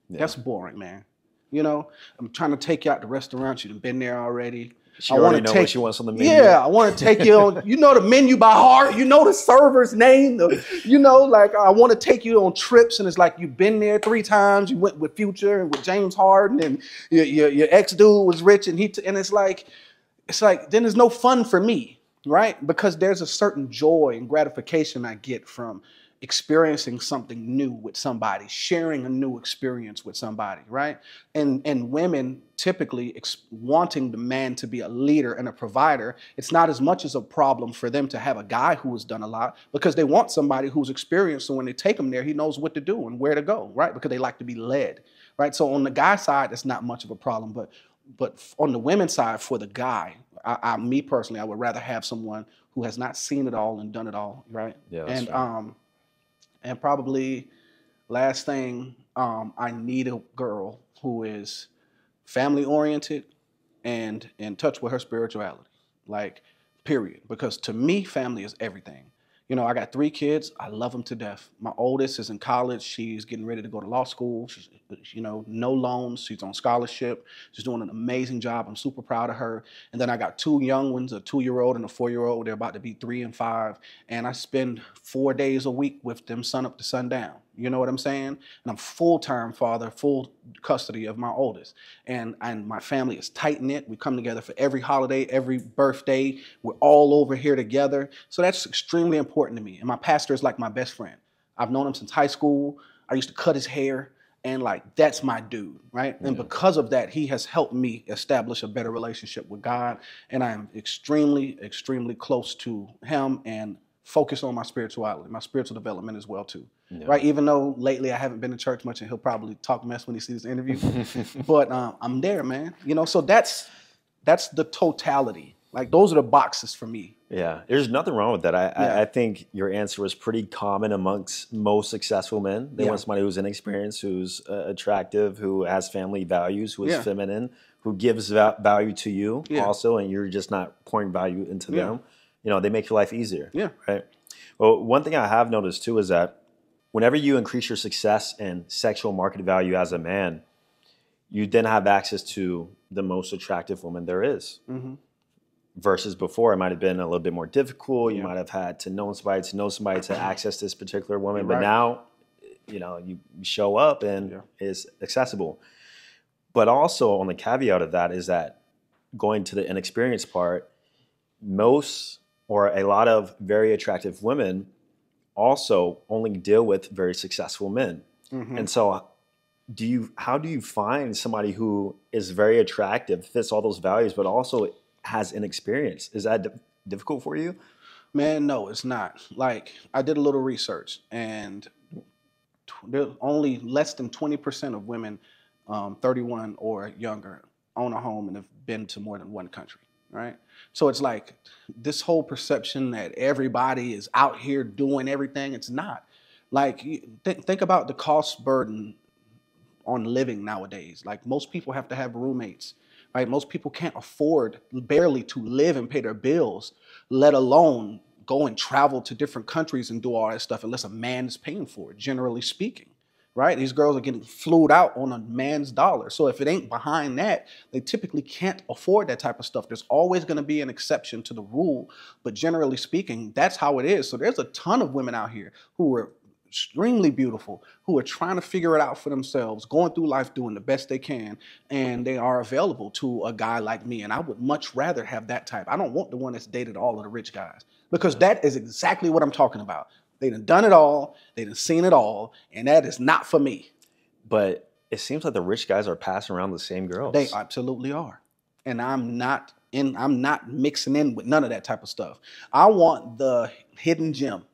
Yeah. That's boring, man. You know, I'm trying to take you out to restaurants. You've been there already. She already know what she wants on the menu. Yeah, I want to take you on, you know, the menu by heart. You know the server's name. You know, like, I want to take you on trips, and it's like you've been there 3 times. You went with Future and with James Harden, and your ex-dude was rich, and and it's like then there's no fun for me, right? Because there's a certain joy and gratification I get from experiencing something new with somebody, sharing a new experience with somebody, right? And women typically wanting the man to be a leader and a provider, it's not as much as a problem for them to have a guy who has done a lot, because they want somebody who's experienced, so when they take him there, he knows what to do and where to go, right? Because they like to be led, right? So on the guy side, it's not much of a problem, but on the women's side, for the guy, me personally, I would rather have someone who has not seen it all and done it all, right? Yeah, that's right. And probably last thing, I need a girl who is family oriented and in touch with her spirituality, like, period. Because to me, family is everything. You know, I got 3 kids. I love them to death. My oldest is in college. She's getting ready to go to law school. She's, you know, no loans. She's on scholarship. She's doing an amazing job. I'm super proud of her. And then I got 2 young ones, a 2-year-old and a 4-year-old. They're about to be 3 and 5. And I spend 4 days a week with them, sun up to sundown. You know what I'm saying? And I'm full-time father, full custody of my oldest. And my family is tight-knit. We come together for every holiday, every birthday. We're all over here together. So that's extremely important to me. And my pastor is like my best friend. I've known him since high school. I used to cut his hair. And like, that's my dude, right? And because of that, he has helped me establish a better relationship with God. And I am extremely, extremely close to him and focus on my spirituality, my spiritual development as well too, right? Even though lately I haven't been to church much, and he'll probably talk mess when he sees this interview, but I'm there, man. You know, so that's the totality. Like, those are the boxes for me. Yeah, there's nothing wrong with that. I think your answer was pretty common amongst most successful men. They want somebody who's inexperienced, who's attractive, who has family values, who is feminine, who gives value to you also, and you're just not pouring value into them. You know, they make your life easier. Yeah. Right. Well, one thing I have noticed too is that whenever you increase your success and sexual market value as a man, you then have access to the most attractive woman there is. Mm-hmm. Versus before, it might have been a little bit more difficult. You might have had to know somebody to access this particular woman. But now, you know, you show up and it's accessible. But also on the caveat of that is that going to the inexperienced part, most or a lot of very attractive women also only deal with very successful men. Mm-hmm. And so how do you find somebody who is very attractive, fits all those values, but also has inexperience? Is that difficult for you? Man, no, it's not. Like, I did a little research, and there's only less than 20% of women 31 or younger own a home and have been to more than one country, right? So it's like this whole perception that everybody is out here doing everything. It's not. Like, think about the cost burden on living nowadays. Like, most people have to have roommates, right? Most people can't afford barely to live and pay their bills, let alone go and travel to different countries and do all that stuff unless a man is paying for it, generally speaking, right? These girls are getting flued out on a man's dollar. So if it ain't behind that, they typically can't afford that type of stuff. There's always going to be an exception to the rule, but generally speaking, that's how it is. So there's a ton of women out here who are extremely beautiful, who are trying to figure it out for themselves, going through life doing the best they can, and they are available to a guy like me. And I would much rather have that type. I don't want the one that's dated all of the rich guys, because that is exactly what I'm talking about. They done it all, they done seen it all, and that is not for me. But it seems like the rich guys are passing around the same girls. They absolutely are. And I'm not mixing in with none of that type of stuff. I want the hidden gem,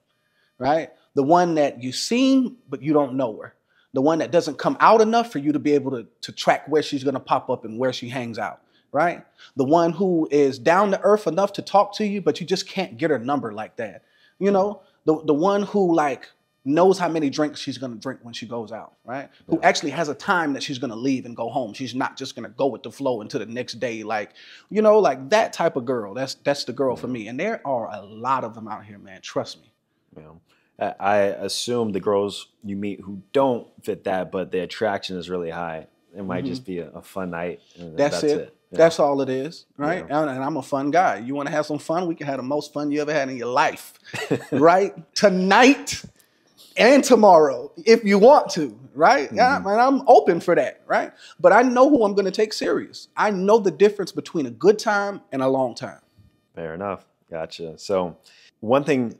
right? The one that you've seen, but you don't know her. The one that doesn't come out enough for you to be able to track where she's going to pop up and where she hangs out, right? The one who is down to earth enough to talk to you, but you just can't get her number like that. You know, the one who like knows how many drinks she's going to drink when she goes out, right? Yeah. Who actually has a time that she's going to leave and go home. She's not just going to go with the flow until the next day. Like, you know, like that type of girl. That's the girl for me. And there are a lot of them out here, man. Trust me. Yeah. I assume the girls you meet who don't fit that, but the attraction is really high. It might just be a fun night. And that's it. Yeah. That's all it is, right? Yeah. And I'm a fun guy. You want to have some fun? We can have the most fun you ever had in your life, right? Tonight and tomorrow, if you want to, right? Yeah, and I'm open for that, right? But I know who I'm going to take serious. I know the difference between a good time and a long time. Fair enough. Gotcha. So one thing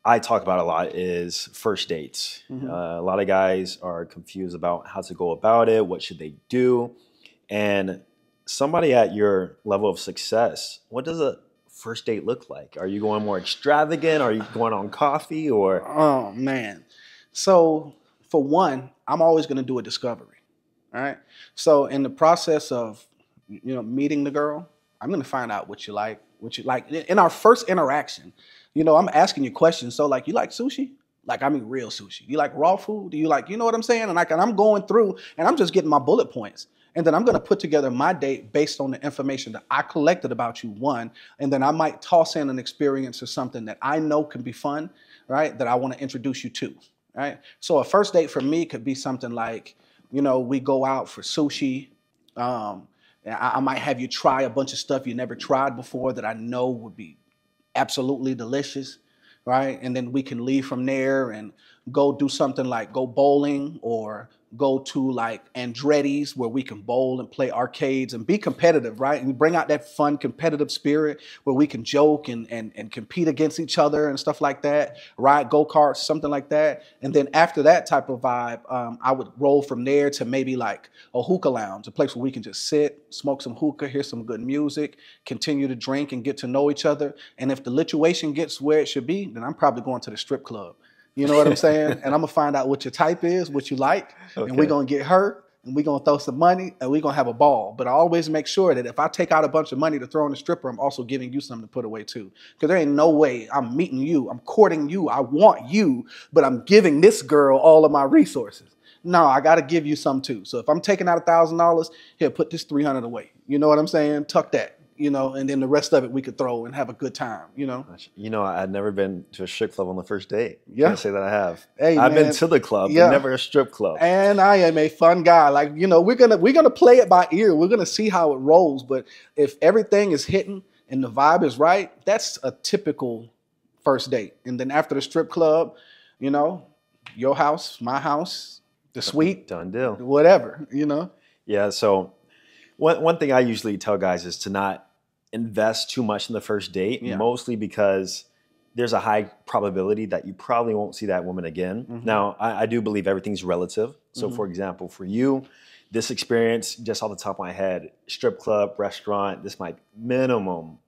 I talk about a lot is first dates. A lot of guys are confused about how to go about it. What should they do? And somebody at your level of success, what does a first date look like? Are you going more extravagant? Are you going on coffee or? Oh man. So for one, I'm always going to do a discovery. All right. So in the process of, meeting the girl, I'm going to find out what you like in our first interaction. I'm asking you questions. So like, you like sushi? Like, I mean, real sushi. You like raw food? Do you like, you know what I'm saying? And I'm going through and I'm just getting my bullet points. And then I'm going to put together my date based on the information that I collected about you, one. And then I might toss in an experience or something that I know can be fun, right? That I want to introduce you to, right? So a first date for me could be something like, we go out for sushi. I might have you try a bunch of stuff you never tried before that I know would be absolutely delicious, right? And then we can leave from there and go do something like go bowling or go to like Andretti's where we can bowl and play arcades and be competitive, right? And bring out that fun competitive spirit where we can joke and compete against each other and stuff like that, ride go-karts, something like that. And then after that type of vibe, I would roll from there to maybe like a hookah lounge, a place where we can just sit, smoke some hookah, hear some good music, continue to drink and get to know each other. And if the lituation gets where it should be, then I'm probably going to the strip club. You know what I'm saying? And I'm going to find out what your type is, what you like, and we're going to get her, and we're going to throw some money, and we're going to have a ball. But I always make sure that if I take out a bunch of money to throw on the stripper, I'm also giving you something to put away too. Because there ain't no way I'm meeting you, I'm courting you, I want you, but I'm giving this girl all of my resources. No, I got to give you some too. So if I'm taking out $1,000, here, put this $300 away. You know what I'm saying? Tuck that. And then the rest of it we could throw and have a good time, I'd never been to a strip club on the first date. Yeah. Can't say that I have. Hey, I've been to the club, but never a strip club. And I am a fun guy. Like, we're gonna play it by ear. We're gonna see how it rolls. But if everything is hitting and the vibe is right, that's a typical first date. And then after the strip club, your house, my house, the suite. Done deal. Whatever, Yeah, so One thing I usually tell guys is to not invest too much in the first date, Yeah. mostly because there's a high probability that you probably won't see that woman again. Mhm. Now, I do believe everything's relative. So, Mhm. for example, for you, this experience, just off the top of my head, strip club, restaurant, this might minimum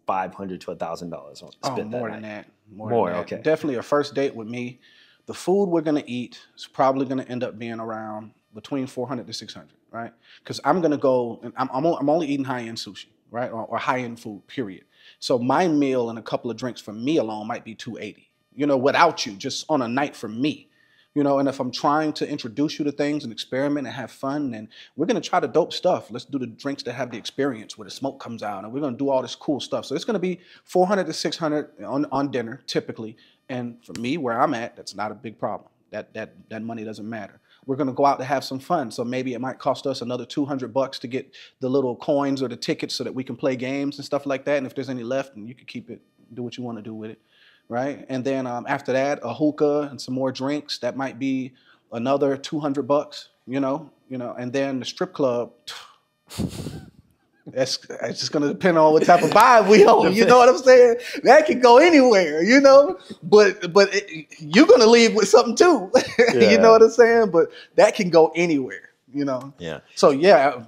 $500 to $1,000 on Oh, spent that more night. than that. More, Than that. okay. Definitely a first date with me. The food we're gonna eat is probably gonna end up being around between 400 to 600, right? Because I'm gonna go and I'm only eating high end sushi, right, or high end food, period. So my meal and a couple of drinks for me alone might be 280. You know, without you, just on a night for me. You know, and if I'm trying to introduce you to things and experiment and have fun, then we're gonna try the dope stuff. Let's do the drinks that have the experience where the smoke comes out, and we're gonna do all this cool stuff. So it's gonna be 400 to 600 on dinner typically. And for me, where I'm at, that's not a big problem. That money doesn't matter. We're gonna go out to have some fun. So maybe it might cost us another $200 to get the little coins or the tickets so that we can play games and stuff like that. And if there's any left, then you can keep it, do what you want to do with it. Right. And then after that, a hookah and some more drinks. That might be another $200, and then the strip club. It's just gonna depend on what type of vibe we on. You know what I'm saying? That can go anywhere, But you're gonna leave with something too. Yeah. You know what I'm saying? But that can go anywhere, Yeah. So yeah,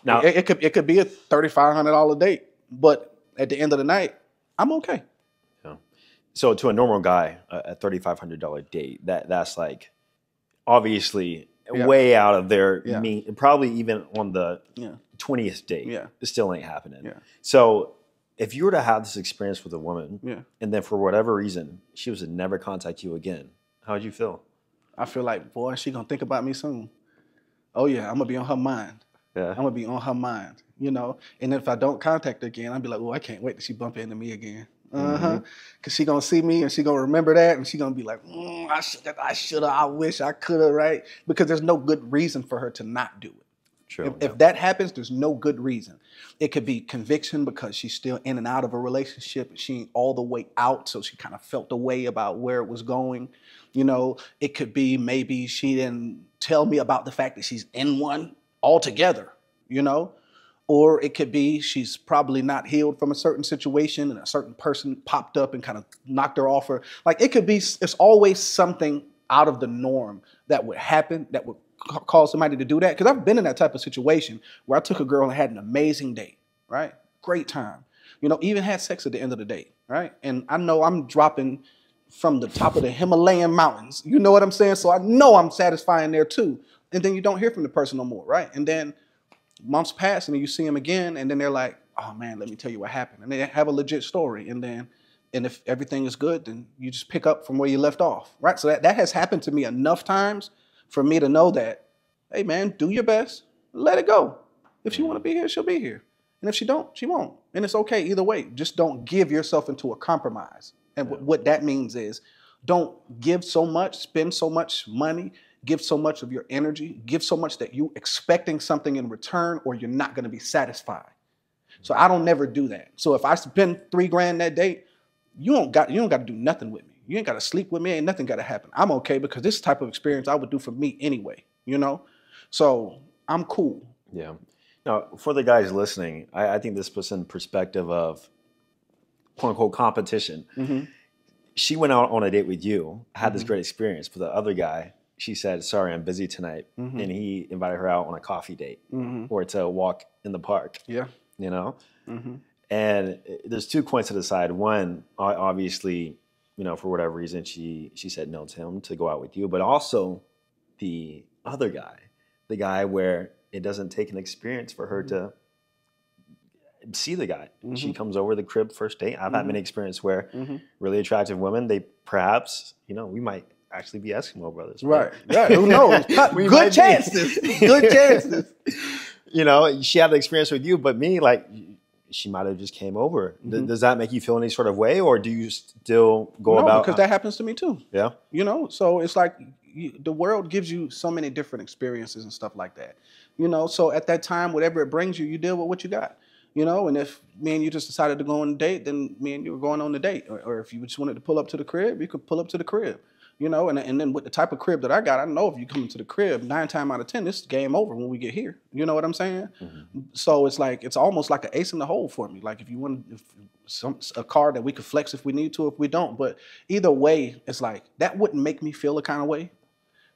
Now, it could be a $3,500 date, but at the end of the night, I'm okay. so to a normal guy, a $3,500 date, that's like obviously Yeah. way out of their Yeah. mean, probably even on the Yeah. 20th date, Yeah. it still ain't happening. Yeah. So if you were to have this experience with a woman, Yeah. and then for whatever reason she was to never contact you again, how would you feel? I feel like, boy, she gonna think about me soon. Oh yeah, I'm gonna be on her mind. Yeah. I'm gonna be on her mind, And if I don't contact her again, I'll be like, oh, I can't wait till she bump into me again. Cause she gonna see me and she gonna remember that and she gonna be like, I shoulda, I wish I coulda, right? Because there's no good reason for her to not do it. True. If that happens, there's no good reason. It could be conviction because she's still in and out of a relationship and she ain't all the way out, so she kind of felt a way about where it was going. It could be maybe she didn't tell me about the fact that she's in one altogether, Or it could be she's probably not healed from a certain situation and a certain person popped up and kind of knocked her off her. Like it could be, it's always something out of the norm that would happen that would cause somebody to do that. Because I've been in that type of situation where I took a girl and had an amazing date, right? Great time. Even had sex at the end of the date, right? And I know I'm dropping from the top of the Himalayan mountains. You know what I'm saying? So I know I'm satisfying there too. And then you don't hear from the person no more, right? And then months pass and then you see them again and then they're like, oh man, let me tell you what happened. And they have a legit story. And if everything is good, then you just pick up from where you left off, right? So that has happened to me enough times for me to know that, hey man, do your best, let it go. If she want to be here, she'll be here. And if she don't, she won't. And it's okay either way. Just don't give yourself into a compromise. And what that means is don't give so much, spend so much money, give so much of your energy, give so much that you expecting something in return or you're not going to be satisfied. So I don't never do that. So if I spend $3,000 that day, you don't got to do nothing with me. You ain't got to sleep with me. Ain't nothing got to happen. I'm okay because this type of experience I would do for me anyway, So I'm cool. Yeah. Now, for the guys listening, I think this puts in perspective of quote unquote competition. Mm-hmm. She went out on a date with you, had this great experience, but the other guy, she said, sorry, I'm busy tonight. Mm-hmm. And he invited her out on a coffee date Mm-hmm. or to walk in the park. Yeah. Mm-hmm. And there's 2 coins to decide. One, obviously, for whatever reason, she said no to him to go out with you, but also the other guy, the guy where it doesn't take an experience for her to see the guy. Mm-hmm. She comes over the crib first date. I've had many experiences where Mm-hmm. really attractive women, they perhaps, we might actually be Eskimo brothers. Right. Yeah. Who knows? Good chances. Good chances. She had the experience with you, but me, like, she might have just came over. Mm-hmm. Does that make you feel any sort of way, or do you still go about? Because that happens to me too. Yeah. So it's like the world gives you so many different experiences and stuff like that. So at that time, whatever it brings you, you deal with what you got. And if me and you just decided to go on a date, then me and you were going on the date. Or if you just wanted to pull up to the crib, you could pull up to the crib. You know, and then with the type of crib that I got, I know if you come into the crib, 9 times out of 10, this is game over when we get here. You know what I'm saying? So it's like, it's almost like an ace in the hole for me. Like if you want a car that we could flex if we need to, if we don't. But either way, it's like, that wouldn't make me feel a kind of way,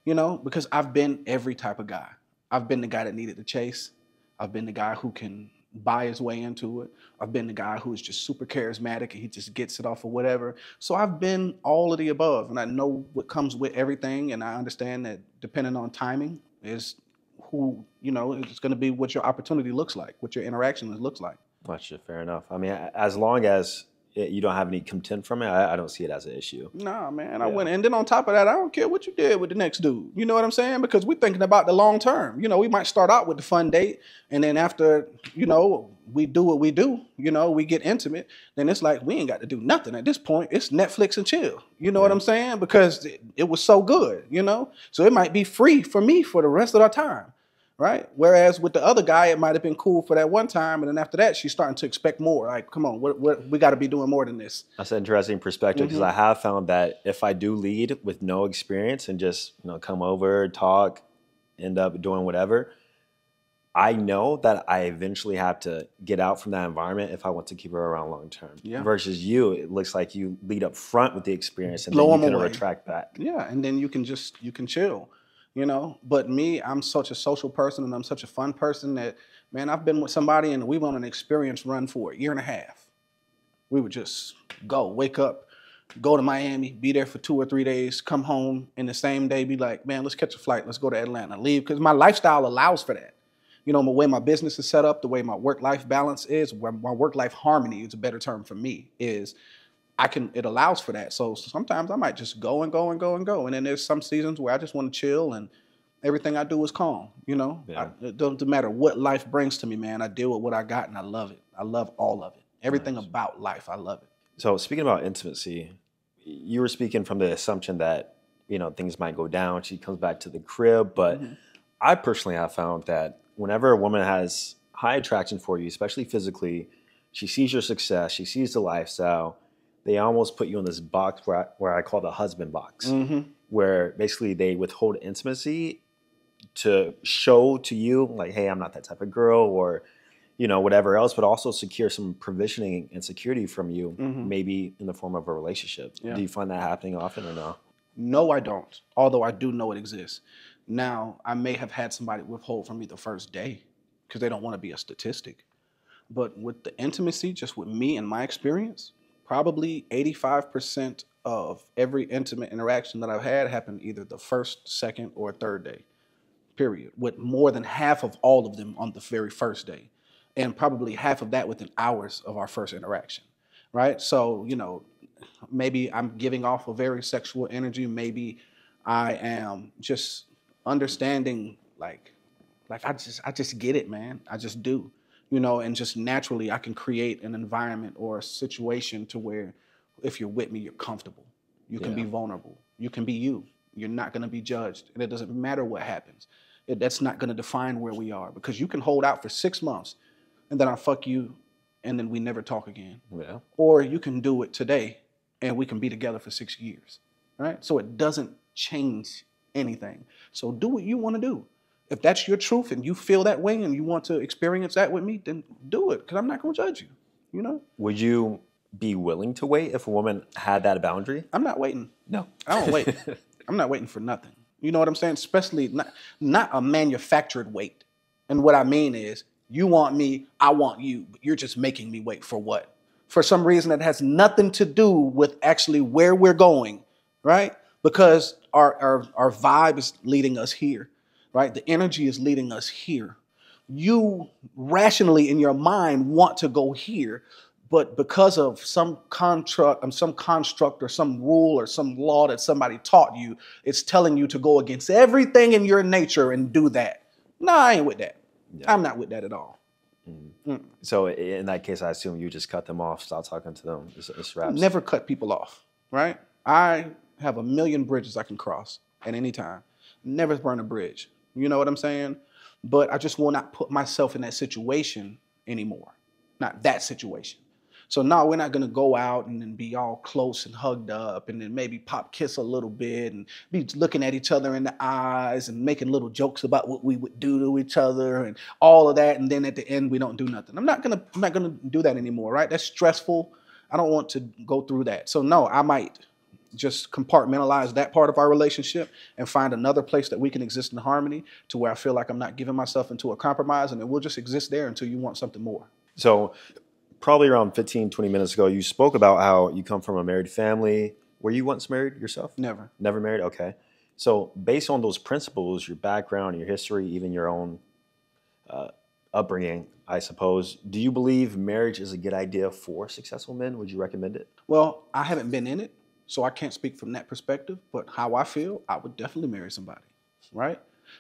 you know, because I've been every type of guy. I've been the guy that needed to chase. I've been the guy who can buy his way into it. I've been the guy who is just super charismatic and he just gets it off of whatever. So I've been all of the above, and I know what comes with everything, and I understand that depending on timing is who, you know, it's going to be what your opportunity looks like, what your interaction looks like. Gotcha, fair enough. I mean, as long as you don't have any contempt from it, I don't see it as an issue. Nah, man, I wouldn't. And then on top of that, I don't care what you did with the next dude. You know what I'm saying? Because we're thinking about the long term. You know, we might start out with the fun date, and then after, you know, we do what we do, you know, we get intimate, then it's like we ain't got to do nothing at this point. It's Netflix and chill. You know what I'm saying? Because it was so good, you know? So it might be free for me for the rest of our time. Right. Whereas with the other guy, it might have been cool for that one time. And then after that, she's starting to expect more. Like, come on, we got to be doing more than this. That's an interesting perspective because I have found that if I do lead with no experience and just, you know, come over, talk, end up doing whatever, I know that I eventually have to get out from that environment if I want to keep her around long term. Yeah. Versus you, it looks like you lead up front with the experience and then you can retract back. Yeah. And then you can chill. You know, but me, I'm such a social person and I'm such a fun person that, man, I've been with somebody and we went on an experience run for 1.5 years. We would just go, wake up, go to Miami, be there for 2 or 3 days, come home in the same day, be like, man, let's catch a flight. Let's go to Atlanta, leave. Because my lifestyle allows for that. You know, the way my business is set up, the way my work-life balance is, where my work-life harmony is a better term for me, is it allows for that. So sometimes I might just go and go and go and go. And then there's some seasons where I just want to chill and everything I do is calm, you know? Yeah. It doesn't matter what life brings to me, man. I deal with what I got and I love it. I love all of it. Everything about life, I love it. So speaking about intimacy, you were speaking from the assumption that, you know, things might go down. She comes back to the crib. But I personally have found that whenever a woman has high attraction for you, especially physically, she sees your success, she sees the lifestyle, they almost put you in this box where I call the husband box, where basically they withhold intimacy to show to you, like, hey, I'm not that type of girl, or, you know, whatever else, but also secure some provisioning and security from you, maybe in the form of a relationship. Yeah. Do you find that happening often or no? No, I don't, although I do know it exists. Now, I may have had somebody withhold from me the first day because they don't want to be a statistic. But with the intimacy, just with me and my experience, probably 85% of every intimate interaction that I've had happened either the first, second, or third day, period, with more than half of all of them on the very first day, and probably half of that within hours of our first interaction, right? So, you know, maybe I'm giving off a very sexual energy. Maybe I am just understanding, like I just get it, man. I just do. You know, and just naturally I can create an environment or a situation to where if you're with me, you're comfortable. You can be vulnerable. You can be you. You're not going to be judged. And it doesn't matter what happens. That's not going to define where we are, because you can hold out for 6 months and then I fuck you and then we never talk again. Yeah. Or you can do it today and we can be together for 6 years, right? So it doesn't change anything. So do what you want to do. If that's your truth and you feel that way and you want to experience that with me, then do it, because I'm not going to judge you, you know? Would you be willing to wait if a woman had that boundary? I'm not waiting. No. I don't wait. I'm not waiting for nothing. You know what I'm saying? Especially not a manufactured wait. And what I mean is, you want me, I want you, but you're just making me wait for what? For some reason that has nothing to do with actually where we're going, right? Because our vibe is leading us here. Right? The energy is leading us here. You rationally in your mind want to go here, but because of some construct or some rule or some law that somebody taught you, it's telling you to go against everything in your nature and do that. No, I ain't with that. Yeah. I'm not with that at all. So in that case, I assume you just cut them off, stop talking to them. It's wraps. Never cut people off, right? I have a million bridges I can cross at any time. Never burn a bridge. You know what I'm saying? But I just will not put myself in that situation anymore. Not that situation. So no, we're not gonna go out and then be all close and hugged up and then maybe pop kiss a little bit and be looking at each other in the eyes and making little jokes about what we would do to each other and all of that. And then at the end, we don't do nothing. I'm not gonna do that anymore, right? That's stressful. I don't want to go through that. So no, I might just compartmentalize that part of our relationship and find another place that we can exist in harmony to where I feel like I'm not giving myself into a compromise, and then we'll just exist there until you want something more. So probably around 15, 20 minutes ago, you spoke about how you come from a married family. Were you once married yourself? Never. Never married? Okay. So based on those principles, your background, your history, even your own upbringing, I suppose, do you believe marriage is a good idea for successful men? Would you recommend it? Well, I haven't been in it, so I can't speak from that perspective, but how I feel, I would definitely marry somebody, right?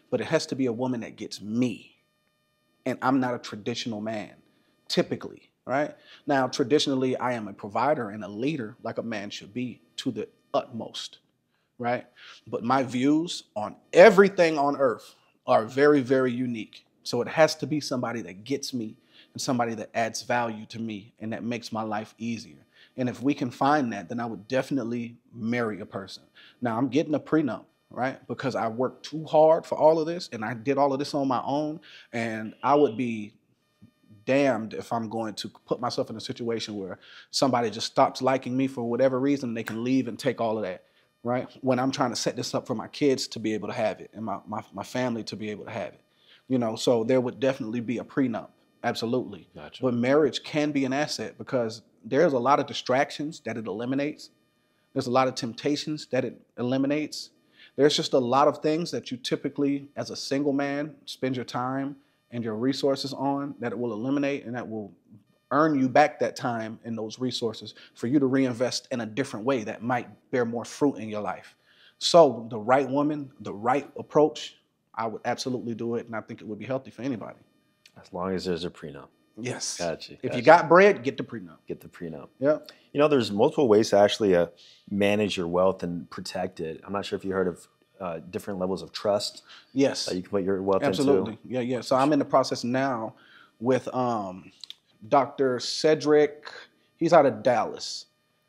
But it has to be a woman that gets me. And I'm not a traditional man, typically, right? Now, traditionally, I am a provider and a leader like a man should be to the utmost, right? But my views on everything on earth are very, very unique. So it has to be somebody that gets me and somebody that adds value to me and that makes my life easier. And if we can find that, then I would definitely marry a person. Now, I'm getting a prenup, right? Because I worked too hard for all of this and I did all of this on my own. And I would be damned if I'm going to put myself in a situation where somebody just stops liking me for whatever reason, they can leave and take all of that, right? When I'm trying to set this up for my kids to be able to have it and my family to be able to have it, you know, so there would definitely be a prenup. Absolutely. Gotcha. But marriage can be an asset because there's a lot of distractions that it eliminates. There's a lot of temptations that it eliminates. There's just a lot of things that you typically, as a single man, spend your time and your resources on that it will eliminate, and that will earn you back that time and those resources for you to reinvest in a different way that might bear more fruit in your life. So the right woman, the right approach, I would absolutely do it, and I think it would be healthy for anybody. As long as there's a prenup. Yes. Gotcha. If you got bread, get the prenup. Get the prenup. Yeah. You know, there's multiple ways to actually manage your wealth and protect it. I'm not sure if you heard of different levels of trust. Yes. That you can put your wealth Absolutely. into. Yeah. So I'm in the process now with Dr. Cedric. He's out of Dallas.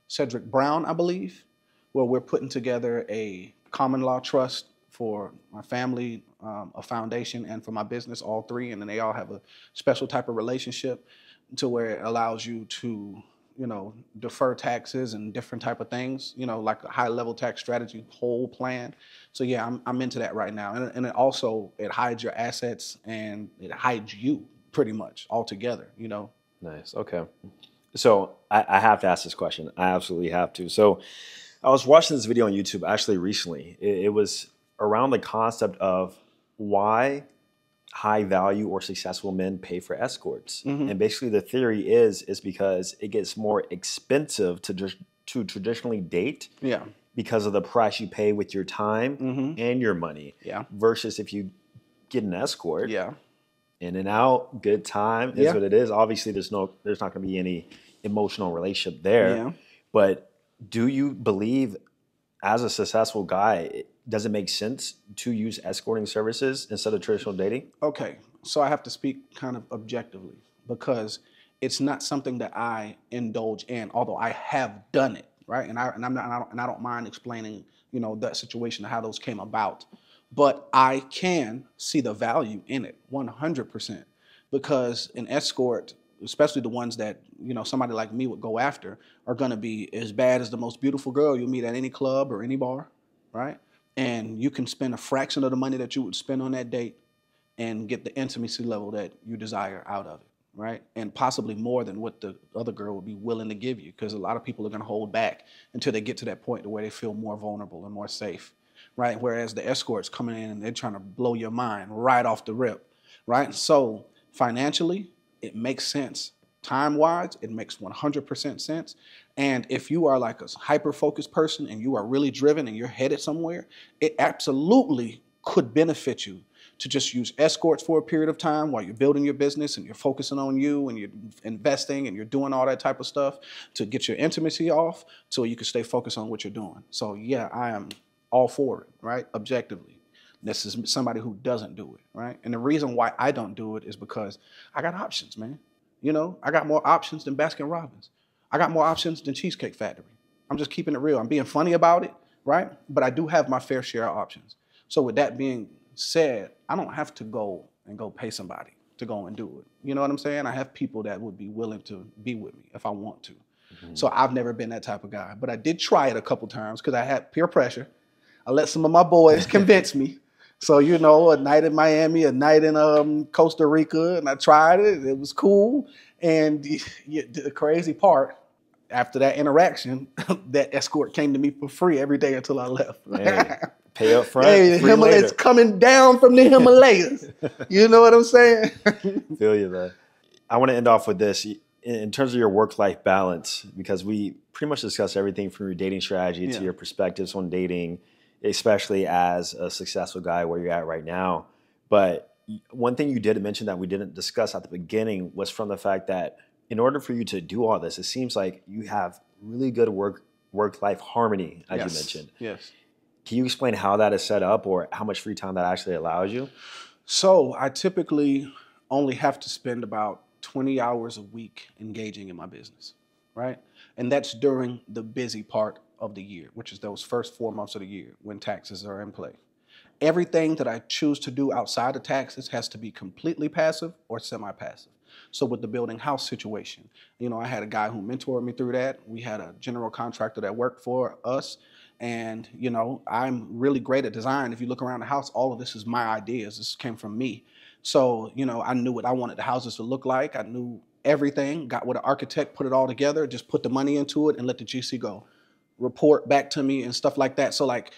Cedric Brown, I believe, where we're putting together a common law trust for my family, a foundation, and for my business, all three. And then they all have a special type of relationship to where it allows you to, you know, defer taxes and different type of things, you know, like a high level tax strategy whole plan. So yeah, I'm into that right now. And it also, it hides your assets and it hides you pretty much altogether, you know. Nice. Okay. So I have to ask this question. I absolutely have to. So I was watching this video on YouTube actually recently. It was around the concept of why high value or successful men pay for escorts. Mm-hmm. And basically the theory is because it gets more expensive to traditionally date. Yeah. Because of the price you pay with your time Mm-hmm. and your money. Yeah. Versus if you get an escort. Yeah. In and out, good time is what it is. Obviously, there's not going to be any emotional relationship there. Yeah. But do you believe, as a successful guy, does it make sense to use escorting services instead of traditional dating? Okay, so I have to speak kind of objectively because it's not something that I indulge in, although I have done it, right? And I don't mind explaining, you know, that situation and how those came about. But I can see the value in it 100% because an escort, especially the ones that, you know, somebody like me would go after, are going to be as bad as the most beautiful girl you'll meet at any club or any bar, right? And you can spend a fraction of the money that you would spend on that date and get the intimacy level that you desire out of it, right? And possibly more than what the other girl would be willing to give you, because a lot of people are going to hold back until they get to that point to where they feel more vulnerable and more safe, right? Whereas the escorts coming in and they're trying to blow your mind right off the rip, right? So financially, it makes sense. Time-wise, it makes 100% sense. And if you are like a hyper-focused person and you are really driven and you're headed somewhere, it absolutely could benefit you to just use escorts for a period of time while you're building your business and you're focusing on you and you're investing and you're doing all that type of stuff to get your intimacy off so you can stay focused on what you're doing. So yeah, I am all for it, right? Objectively. This is somebody who doesn't do it, right? And the reason why I don't do it is because I got options, man. You know, I got more options than Baskin Robbins. I got more options than Cheesecake Factory. I'm just keeping it real. I'm being funny about it, right? But I do have my fair share of options. So with that being said, I don't have to go pay somebody to go and do it. You know what I'm saying? I have people that would be willing to be with me if I want to. So I've never been that type of guy. But I did try it a couple times because I had peer pressure. I let some of my boys convince me. So, you know, a night in Miami, a night in Costa Rica, and I tried it. It was cool. And the crazy part, after that interaction, that escort came to me for free every day until I left. Hey, pay up front. Hey, the Himalayas coming down from the Himalayas. You know what I'm saying? Feel you, man. I want to end off with this. In terms of your work-life balance, because we pretty much discussed everything from your dating strategy to your perspectives on dating, especially as a successful guy where you're at right now. But one thing you did mention that we didn't discuss at the beginning was from the fact that in order for you to do all this, it seems like you have really good work-life harmony, as you mentioned. Yes. Can you explain how that is set up or how much free time that actually allows you? So I typically only have to spend about 20 hours a week engaging in my business, right? And that's during the busy part of the year, which is those first 4 months of the year when taxes are in play. Everything that I choose to do outside of taxes has to be completely passive or semi-passive. So with the building house situation, you know, I had a guy who mentored me through that. We had a general contractor that worked for us. And, you know, I'm really great at design. If you look around the house, all of this is my ideas. This came from me. So, you know, I knew what I wanted the houses to look like. I knew everything, got with an architect, put it all together, just put the money into it and let the GC go. Report back to me and stuff like that. So like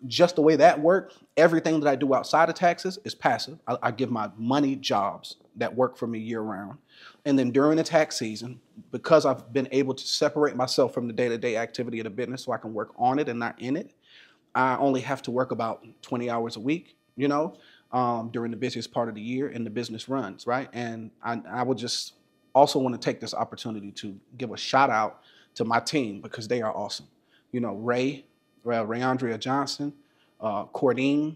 just the way that worked, everything that I do outside of taxes is passive. I give my money jobs that work for me year round. And then during the tax season, because I've been able to separate myself from the day-to-day activity of the business so I can work on it and not in it, I only have to work about 20 hours a week, you know, during the busiest part of the year and the business runs, right? And I would just also want to take this opportunity to give a shout out to my team because they are awesome. You know, Andrea Johnson, Cordine,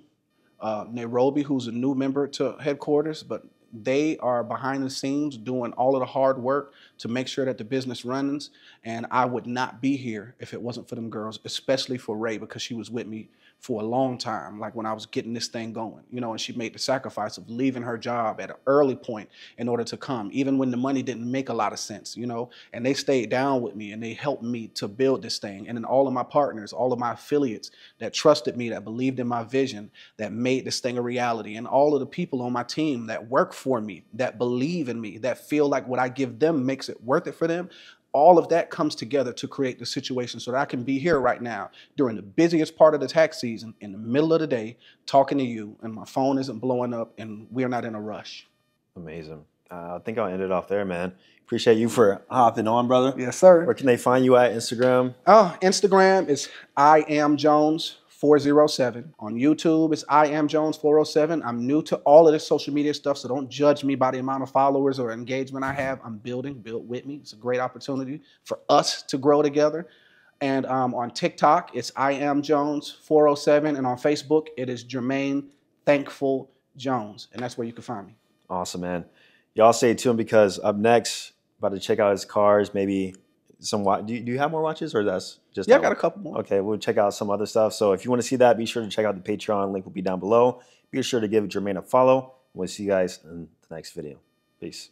Nairobi, who's a new member to headquarters, but they are behind the scenes doing all of the hard work to make sure that the business runs. And I would not be here if it wasn't for them girls, especially for Ray, because she was with me for a long time, like when I was getting this thing going, you know, and she made the sacrifice of leaving her job at an early point in order to come, even when the money didn't make a lot of sense, you know, and they stayed down with me and they helped me to build this thing. And then all of my partners, all of my affiliates that trusted me, that believed in my vision, that made this thing a reality, and all of the people on my team that work for me, that believe in me, that feel like what I give them makes it worth it for them. All of that comes together to create the situation so that I can be here right now during the busiest part of the tax season in the middle of the day talking to you, and my phone isn't blowing up and we're not in a rush. Amazing. I think I'll end it off there, man. Appreciate you for hopping on, brother. Yes, sir. Where can they find you at? Instagram? Oh, Instagram is IamJones407. On YouTube, it's IamJones407. I'm new to all of this social media stuff, so don't judge me by the amount of followers or engagement I have. I'm build with me. It's a great opportunity for us to grow together. And on TikTok, it's IamJones407. And on Facebook, it is Jermaine Thankful Jones. And that's where you can find me. Awesome, man. Y'all stay tuned because up next, about to check out his cars, maybe some watch. Do you have more watches or that's just I got a couple more. Okay, we'll check out some other stuff. So if you want to see that, be sure to check out the Patreon. Link will be down below. Be sure to give Jermaine a follow. We'll see you guys in the next video. Peace.